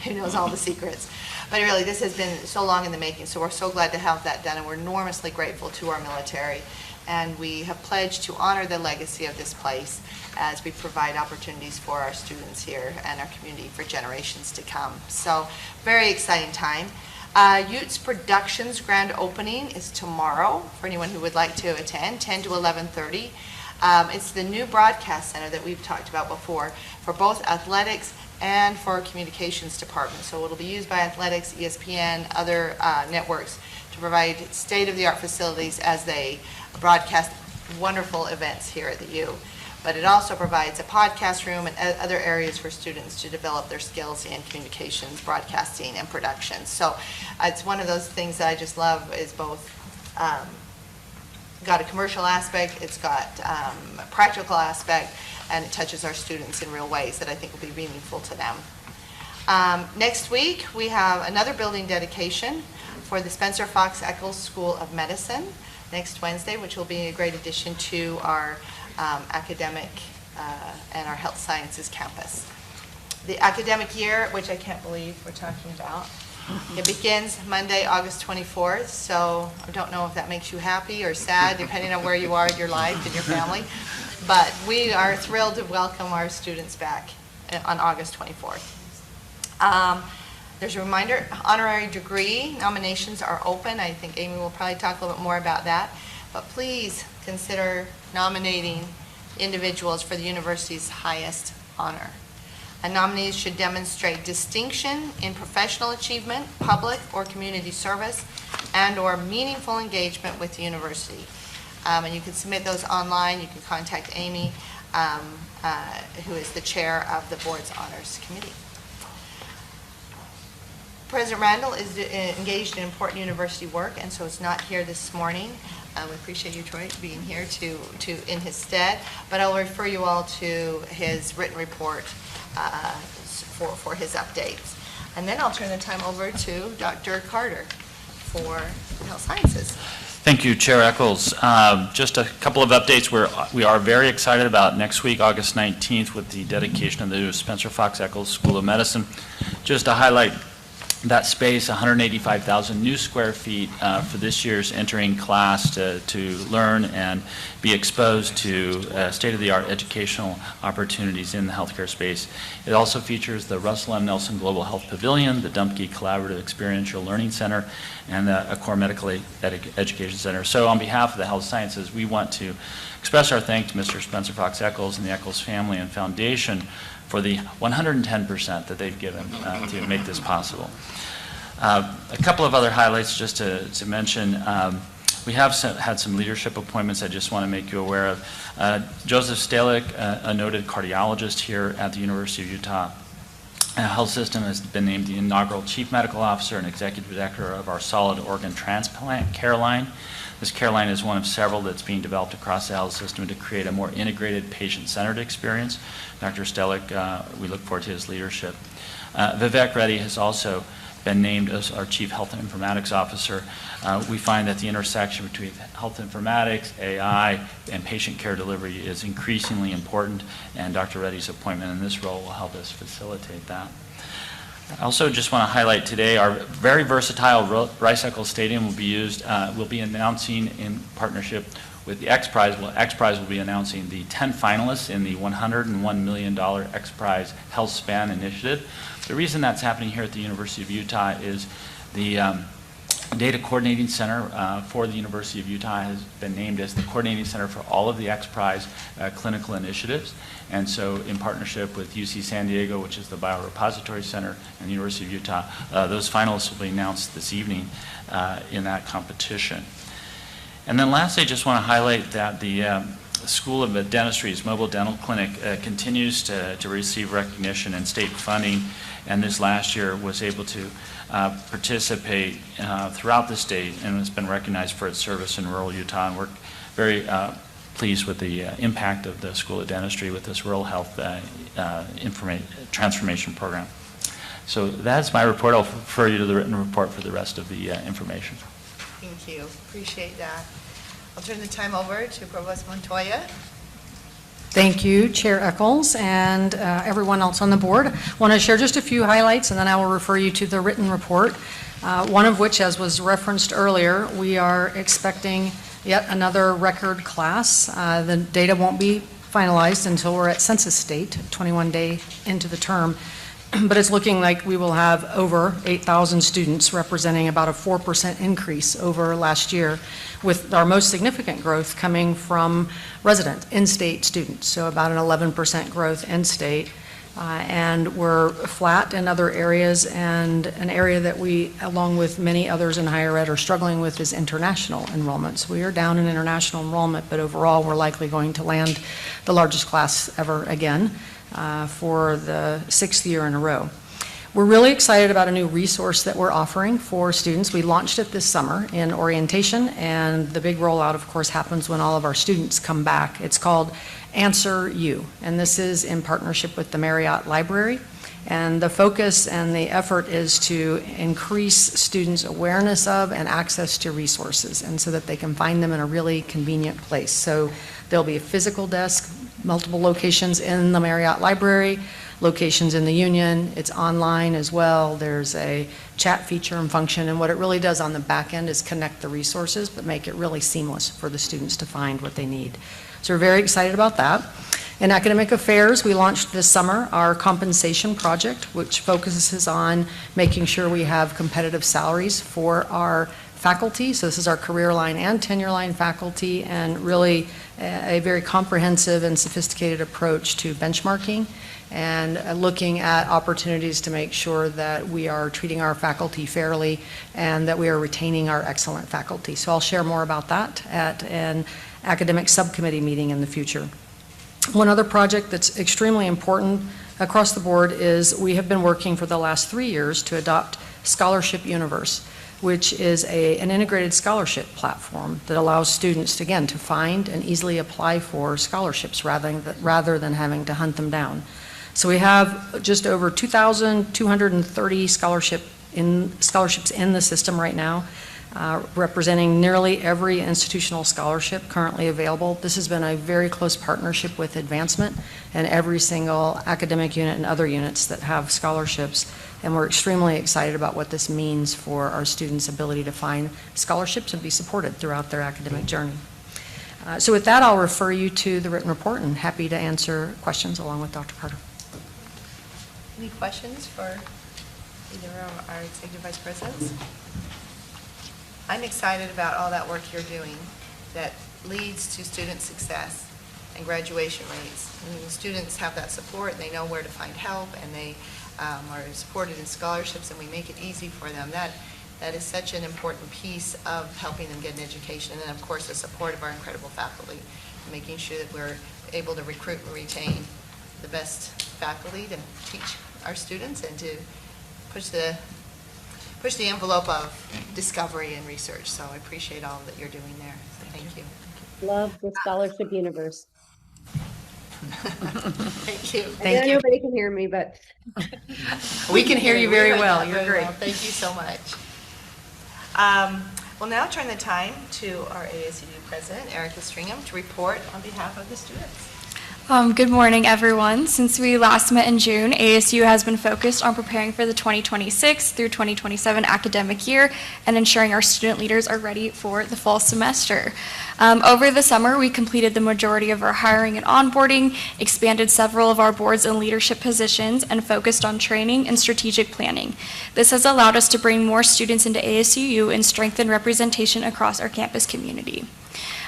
Who knows all the secrets. But really, this has been so long in the making, so we're so glad to have that done, and we're enormously grateful to our military. And we have pledged to honor the legacy of this place as we provide opportunities for our students here and our community for generations to come. So, very exciting time. Utes Productions grand opening is tomorrow for anyone who would like to attend, 10 to 11:30. It's the new broadcast center that we've talked about before for both athletics and for our communications department. So it'll be used by athletics, ESPN, other networks to provide state-of-the-art facilities as they broadcast wonderful events here at the U. But it also provides a podcast room and other areas for students to develop their skills in communications, broadcasting, and production. So it's one of those things that I just love, is both got a commercial aspect, it's got a practical aspect, and it touches our students in real ways that I think will be meaningful to them. Next week, we have another building dedication for the Spencer Fox Eccles School of Medicine next Wednesday, which will be a great addition to our academic and our health sciences campus. The academic year, which I can't believe we're talking about, it begins Monday, August 24th, so I don't know if that makes you happy or sad, depending on where you are in your life and your family. But we are thrilled to welcome our students back on August 24th. There's a reminder, honorary degree nominations are open. I think Amy will probably talk a little bit more about that. But please consider nominating individuals for the university's highest honor. And nominees should demonstrate distinction in professional achievement, public or community service, and/or meaningful engagement with the university. And you can submit those online. You can contact Amy, who is the chair of the board's honors committee. President Randall is engaged in important university work, and so is not here this morning. We appreciate you, Troy, being here in his stead. But I'll refer you all to his written report for his updates. And then I'll turn the time over to Dr. Carter for health sciences.
Thank you, Chair Eccles. Just a couple of updates. We are very excited about next week, August 19th, with the dedication of the Spencer Fox Eccles School of Medicine. Just to highlight that space, 185,000 new square feet for this year's entering class to learn and be exposed to state-of-the-art educational opportunities in the healthcare space. It also features the Russell M. Nelson Global Health Pavilion, the Dumpke Collaborative Experiential Learning Center, and the Accor Medical Education Center. So on behalf of the health sciences, we want to express our thanks to Mr. Spencer Fox Eccles and the Eccles family and foundation for the 110% that they've given to make this possible. A couple of other highlights just to mention. We have had some leadership appointments I just want to make you aware of. Joseph Stalick, a noted cardiologist here at the University of Utah Health System, has been named the inaugural Chief Medical Officer and Executive Director of our solid organ transplant care line. This care line is one of several that's being developed across the health system to create a more integrated, patient-centered experience. Dr. Stalick, we look forward to his leadership. Vivek Reddy has also been named as our Chief Health Informatics Officer. We find that the intersection between health informatics, AI, and patient care delivery is increasingly important, and Dr. Reddy's appointment in this role will help us facilitate that. I also just want to highlight today our very versatile Rice-Eccles Stadium will be used. We'll be announcing in partnership with the X Prize. Well, X Prize will be announcing the 10 finalists in the $101 million X Prize Health Span Initiative. The reason that's happening here at the University of Utah is the Data Coordinating Center for the University of Utah has been named as the coordinating center for all of the XPRIZE clinical initiatives. And so in partnership with UC San Diego, which is the Biorepository Center, and the University of Utah, those finalists will be announced this evening in that competition. And then lastly, I just want to highlight that the School of Dentistry's mobile dental clinic continues to receive recognition and state funding, and this last year was able to participate throughout the state and has been recognized for its service in rural Utah. And we're very pleased with the impact of the School of Dentistry with this rural health transformation program. So that's my report. I'll refer you to the written report for the rest of the information.
Thank you. Appreciate that. I'll turn the time over to Provost Montoya.
Thank you, Chair Eccles, and everyone else on the board. I want to share just a few highlights, and then I will refer you to the written report, one of which, as was referenced earlier, we are expecting yet another record class. The data won't be finalized until we're at census date, 21 day into the term, but it's looking like we will have over 8,000 students, representing about a 4% increase over last year, with our most significant growth coming from resident in-state students, so about an 11% growth in-state. And we're flat in other areas, and an area that we, along with many others in higher ed, are struggling with is international enrollment. So we are down in international enrollment, but overall we're likely going to land the largest class ever again for the 6th year in a row. We're really excited about a new resource that we're offering for students. We launched it this summer in orientation, and the big rollout, of course, happens when all of our students come back. It's called Answer You, and this is in partnership with the Marriott Library. And the focus and the effort is to increase students' awareness of and access to resources, and so that they can find them in a really convenient place. So there'll be a physical desk, multiple locations in the Marriott Library, locations in the Union. It's online as well. There's a chat feature and function, and what it really does on the back end is connect the resources, but make it really seamless for the students to find what they need. So we're very excited about that. In academic affairs, we launched this summer our compensation project, which focuses on making sure we have competitive salaries for our faculty. So this is our career line and tenure line faculty, and really a very comprehensive and sophisticated approach to benchmarking and looking at opportunities to make sure that we are treating our faculty fairly and that we are retaining our excellent faculty. So I'll share more about that at an academic subcommittee meeting in the future. One other project that's extremely important across the board is we have been working for the last 3 years to adopt Scholarship Universe, which is an integrated scholarship platform that allows students, again, to find and easily apply for scholarships rather than having to hunt them down. So we have just over 2,230 scholarships in the system right now, representing nearly every institutional scholarship currently available. This has been a very close partnership with Advancement and every single academic unit and other units that have scholarships, and we're extremely excited about what this means for our students' ability to find scholarships and be supported throughout their academic journey. So with that, I'll refer you to the written report, and happy to answer questions along with Dr. Carter.
Any questions for either of our executive vice presidents? I'm excited about all that work you're doing that leads to student success and graduation rates. And when students have that support, they know where to find help, and they are supported in scholarships, and we make it easy for them. That is such an important piece of helping them get an education. And then, of course, the support of our incredible faculty, making sure that we're able to recruit and retain the best faculty to teach our students and to push the envelope of discovery and research. So I appreciate all that you're doing there. So thank you.
Love the Scholarship Universe.
Thank you.
I know nobody can hear me, but
We can hear you very well. You're
Very
great.
well. Thank you so much. We'll now turn the time to our ASU President, Erica Stringham, to report on behalf of the students.
Good morning, everyone. Since we last met in June, ASU has been focused on preparing for the 2026 through 2027 academic year and ensuring our student leaders are ready for the fall semester. Over the summer, we completed the majority of our hiring and onboarding, expanded several of our boards and leadership positions, and focused on training and strategic planning. This has allowed us to bring more students into ASUU and strengthen representation across our campus community.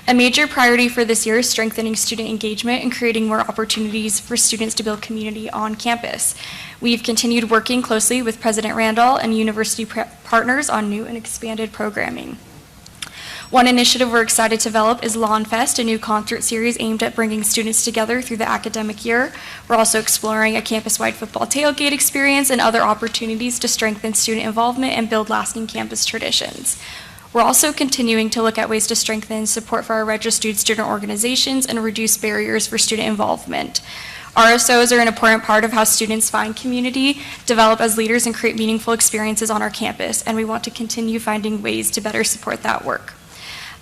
A major priority for this year is strengthening student engagement and creating more opportunities for students to build community on campus. We've continued working closely with President Randall and university partners on new and expanded programming. One initiative we're excited to develop is Lawn Fest, a new concert series aimed at bringing students together through the academic year. We're also exploring a campus-wide football tailgate experience and other opportunities to strengthen student involvement and build lasting campus traditions. We're also continuing to look at ways to strengthen support for our registered student organizations and reduce barriers for student involvement. RSOs are an important part of how students find community, develop as leaders, and create meaningful experiences on our campus, and we want to continue finding ways to better support that work.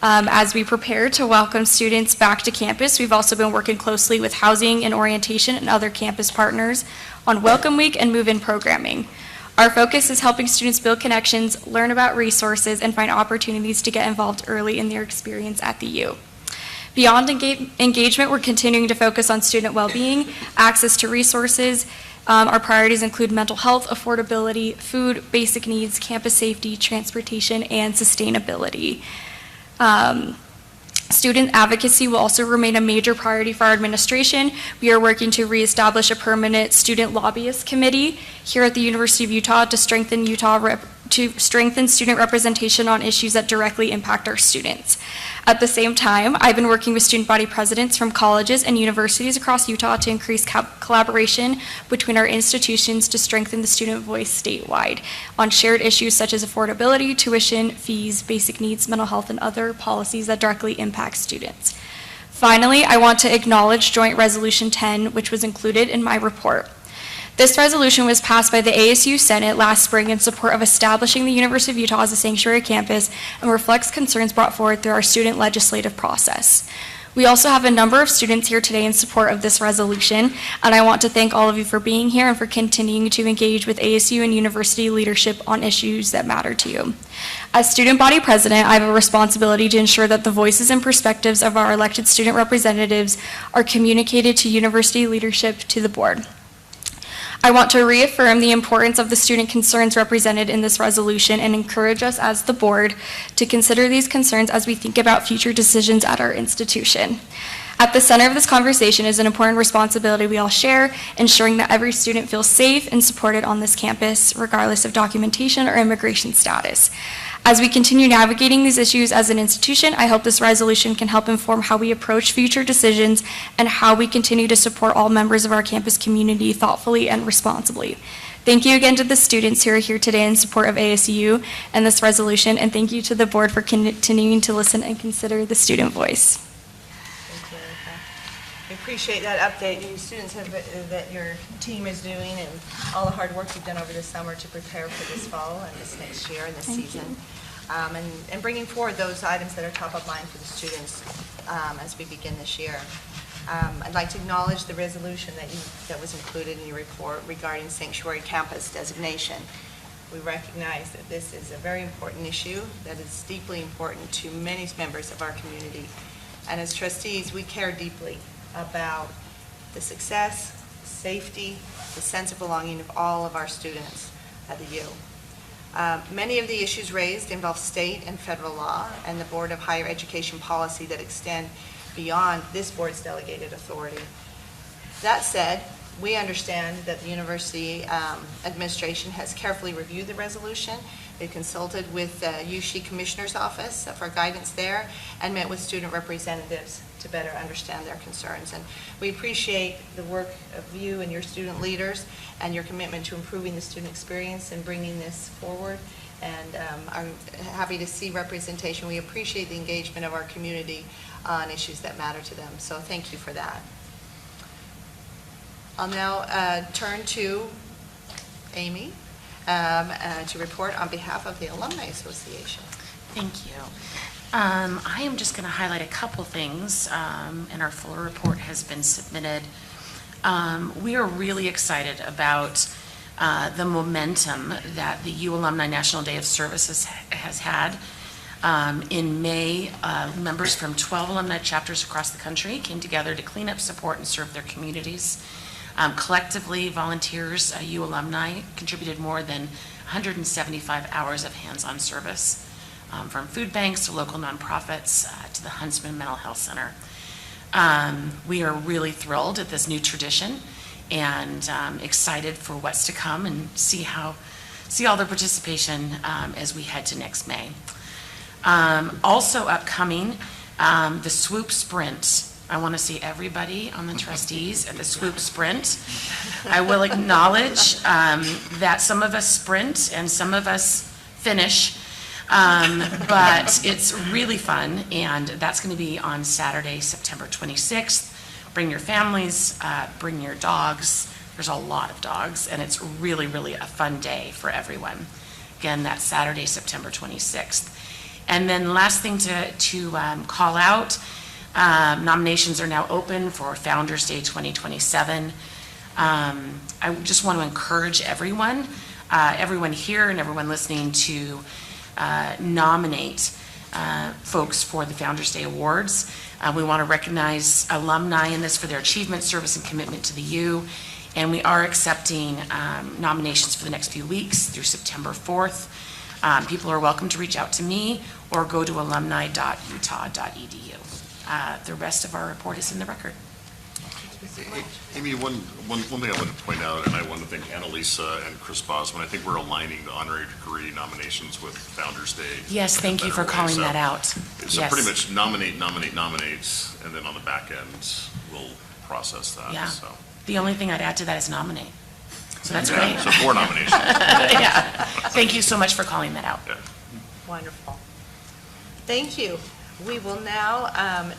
As we prepare to welcome students back to campus, we've also been working closely with housing and orientation and other campus partners on Welcome Week and move-in programming. Our focus is helping students build connections, learn about resources, and find opportunities to get involved early in their experience at the U. Beyond engagement, we're continuing to focus on student well-being, access to resources. Our priorities include mental health, affordability, food, basic needs, campus safety, transportation, and sustainability. Student advocacy will also remain a major priority for our administration. We are working to reestablish a permanent student lobbyist committee here at the University of Utah to strengthen student representation on issues that directly impact our students. At the same time, I've been working with student body presidents from colleges and universities across Utah to increase collaboration between our institutions to strengthen the student voice statewide on shared issues such as affordability, tuition, fees, basic needs, mental health, and other policies that directly impact students. Finally, I want to acknowledge Joint Resolution 10, which was included in my report. This resolution was passed by the ASU Senate last spring in support of establishing the University of Utah as a sanctuary campus and reflects concerns brought forward through our student legislative process. We also have a number of students here today in support of this resolution, and I want to thank all of you for being here and for continuing to engage with ASU and university leadership on issues that matter to you. As student body president, I have a responsibility to ensure that the voices and perspectives of our elected student representatives are communicated to university leadership to the board. I want to reaffirm the importance of the student concerns represented in this resolution and encourage us as the board to consider these concerns as we think about future decisions at our institution. At the center of this conversation is an important responsibility we all share, ensuring that every student feels safe and supported on this campus, regardless of documentation or immigration status. As we continue navigating these issues as an institution, I hope this resolution can help inform how we approach future decisions and how we continue to support all members of our campus community thoughtfully and responsibly. Thank you again to the students who are here today in support of ASU and this resolution, and thank you to the board for continuing to listen and consider the student voice.
Thank you, Erica. We appreciate that update you students that your team is doing and all the hard work you've done over the summer to prepare for this fall and this next year and this season. And bringing forward those items that are top of mind for the students as we begin this year. I'd like to acknowledge the resolution that was included in your report regarding sanctuary campus designation. We recognize that this is a very important issue that is deeply important to many members of our community. And as trustees, we care deeply about the success, safety, the sense of belonging of all of our students at the U. Many of the issues raised involve state and federal law and the Board of Higher Education policy that extend beyond this board's delegated authority. That said, we understand that the university administration has carefully reviewed the resolution. They consulted with the USHE Commissioner's Office for guidance there and met with student representatives to better understand their concerns. And we appreciate the work of you and your student leaders and your commitment to improving the student experience and bringing this forward. And I'm happy to see representation. We appreciate the engagement of our community on issues that matter to them. So thank you for that. I'll now turn to Amy to report on behalf of the Alumni Association.
Thank you. I am just going to highlight a couple things, and our full report has been submitted. We are really excited about the momentum that the U Alumni National Day of Service has had. In May, members from 12 alumni chapters across the country came together to clean up, support, and serve their communities. Collectively, volunteers, U alumni, contributed more than 175 hours of hands-on service, from food banks to local nonprofits to the Huntsman Mental Health Center. We are really thrilled at this new tradition and excited for what's to come and see all their participation as we head to next May. Also upcoming, the Swoop Sprint. I want to see everybody on the trustees at the Swoop Sprint. I will acknowledge that some of us sprint and some of us finish, but it's really fun, and that's going to be on Saturday, September 26th. Bring your families, bring your dogs. There's a lot of dogs, and it's really, really a fun day for everyone. Again, that's Saturday, September 26th. And then last thing to call out, nominations are now open for Founders Day 2027. I just want to encourage everyone here and everyone listening to nominate folks for the Founders Day Awards. We want to recognize alumni in this for their achievement, service, and commitment to the U. And we are accepting nominations for the next few weeks through September 4th. People are welcome to reach out to me or go to alumni.utah.edu. The rest of our report is in the record.
Amy, one thing I wanted to point out, and I want to thank Annalisa and Chris Bosman. I think we're aligning the honorary degree nominations with Founders Day.
Yes, thank you for calling that out.
So
yes.
Pretty much nominates, and then on the back end, we'll process that.
Yeah.
So.
The only thing I'd add to that is nominate. So that's great.
So 4 nominations.
Yeah. Thank you so much for calling that out.
Yeah.
Wonderful. Thank you. We will now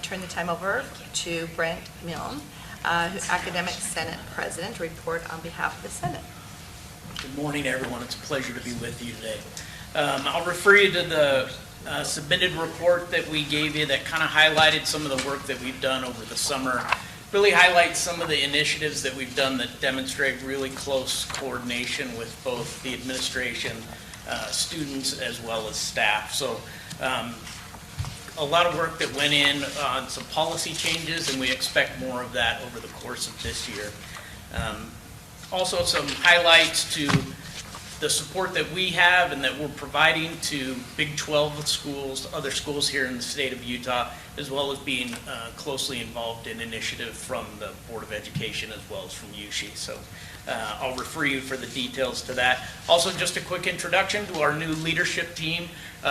turn the time over to Brent Milne, Academic Senate President, to report on behalf of the Senate.
Good morning, everyone. It's a pleasure to be with you today. I'll refer you to the submitted report that we gave you that kind of highlighted some of the work that we've done over the summer. Really highlights some of the initiatives that we've done that demonstrate really close coordination with both the administration, students, as well as staff. So a lot of work that went in on some policy changes, and we expect more of that over the course of this year. Also some highlights to the support that we have and that we're providing to Big 12 schools, other schools here in the state of Utah, as well as being closely involved in initiative from the Board of Education as well as from USHE. So I'll refer you for the details to that. Also, just a quick introduction to our new leadership team.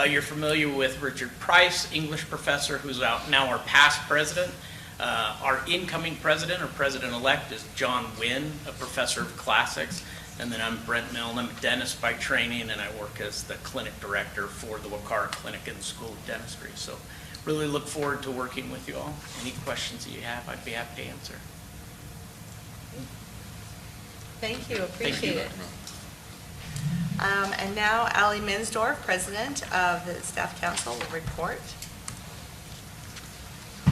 You're familiar with Richard Price, English professor, who's now our past president. Our incoming president, or president-elect, is John Wynn, a professor of classics. And then I'm Brent Milne. I'm a dentist by training, and I work as the clinic director for the Wakara Clinic in the School of Dentistry. So really look forward to working with you all. Any questions that you have, I'd be happy to answer.
Thank you. Appreciate it. And now Ali Minsdorf, President of the Staff Council, will report.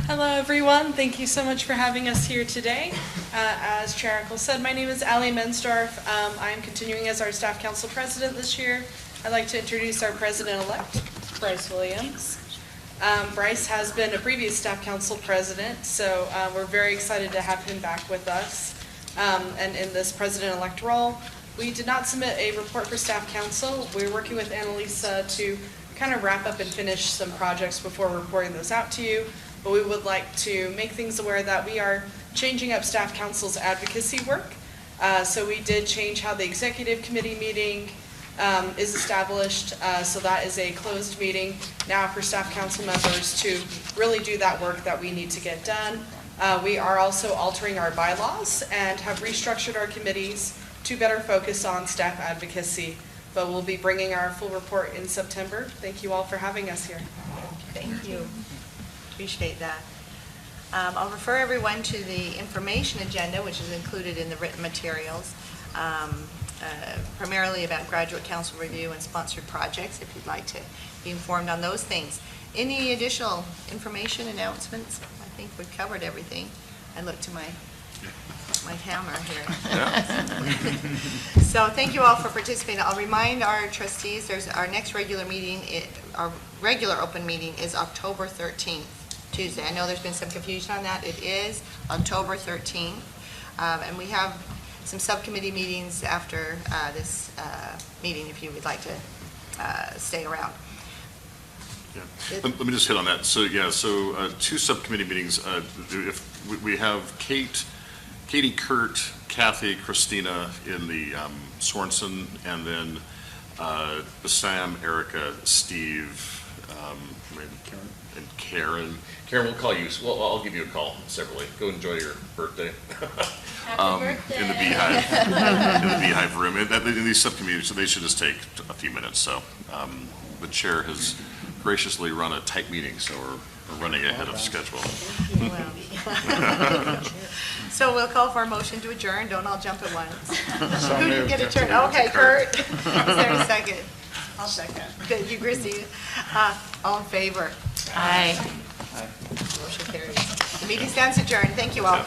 Hello, everyone. Thank you so much for having us here today. As Chair Eccles said, my name is Ali Minsdorf. I am continuing as our Staff Council President this year. I'd like to introduce our President-elect, Bryce Williams. Bryce has been a previous Staff Council President, so we're very excited to have him back with us and in this President-elect role. We did not submit a report for Staff Council. We're working with Annalisa to kind of wrap up and finish some projects before reporting those out to you. But we would like to make things aware that we are changing up Staff Council's advocacy work. So we did change how the Executive Committee meeting is established. So that is a closed meeting now for Staff Council members to really do that work that we need to get done. We are also altering our bylaws and have restructured our committees to better focus on staff advocacy. But we'll be bringing our full report in September. Thank you all for having us here.
Thank you. Appreciate that. I'll refer everyone to the information agenda, which is included in the written materials, primarily about graduate council review and sponsored projects, if you'd like to be informed on those things. Any additional information, announcements? I think we've covered everything. I look to my hammer here. So thank you all for participating. I'll remind our trustees, there's our next regular meeting, our regular open meeting is October 13th, Tuesday. I know there's been some confusion on that. It is October 13th. And we have some subcommittee meetings after this meeting, if you would like to stay around.
Yeah. Let me just hit on that. So, yeah, two subcommittee meetings. If we have Katie, Kurt, Kathy, Christina in the Sorensen, and then Sam, Erica, Steve, maybe Karen, and Karen. Karen, we'll call you. Well, I'll give you a call separately. Go enjoy your birthday. In the Beehive, in the Beehive room. In these subcommittees, so they should just take a few minutes. So the chair has graciously run a tight meeting, so we're running ahead of schedule.
So we'll call for a motion to adjourn. Don't all jump at once.
So
Who didn't
moved.
get a turn? Okay, Kurt. Is there a second? I'll second. Good, you, Christine. All in favor?
Aye.
Motion carries. The meeting stands adjourned. Thank you all.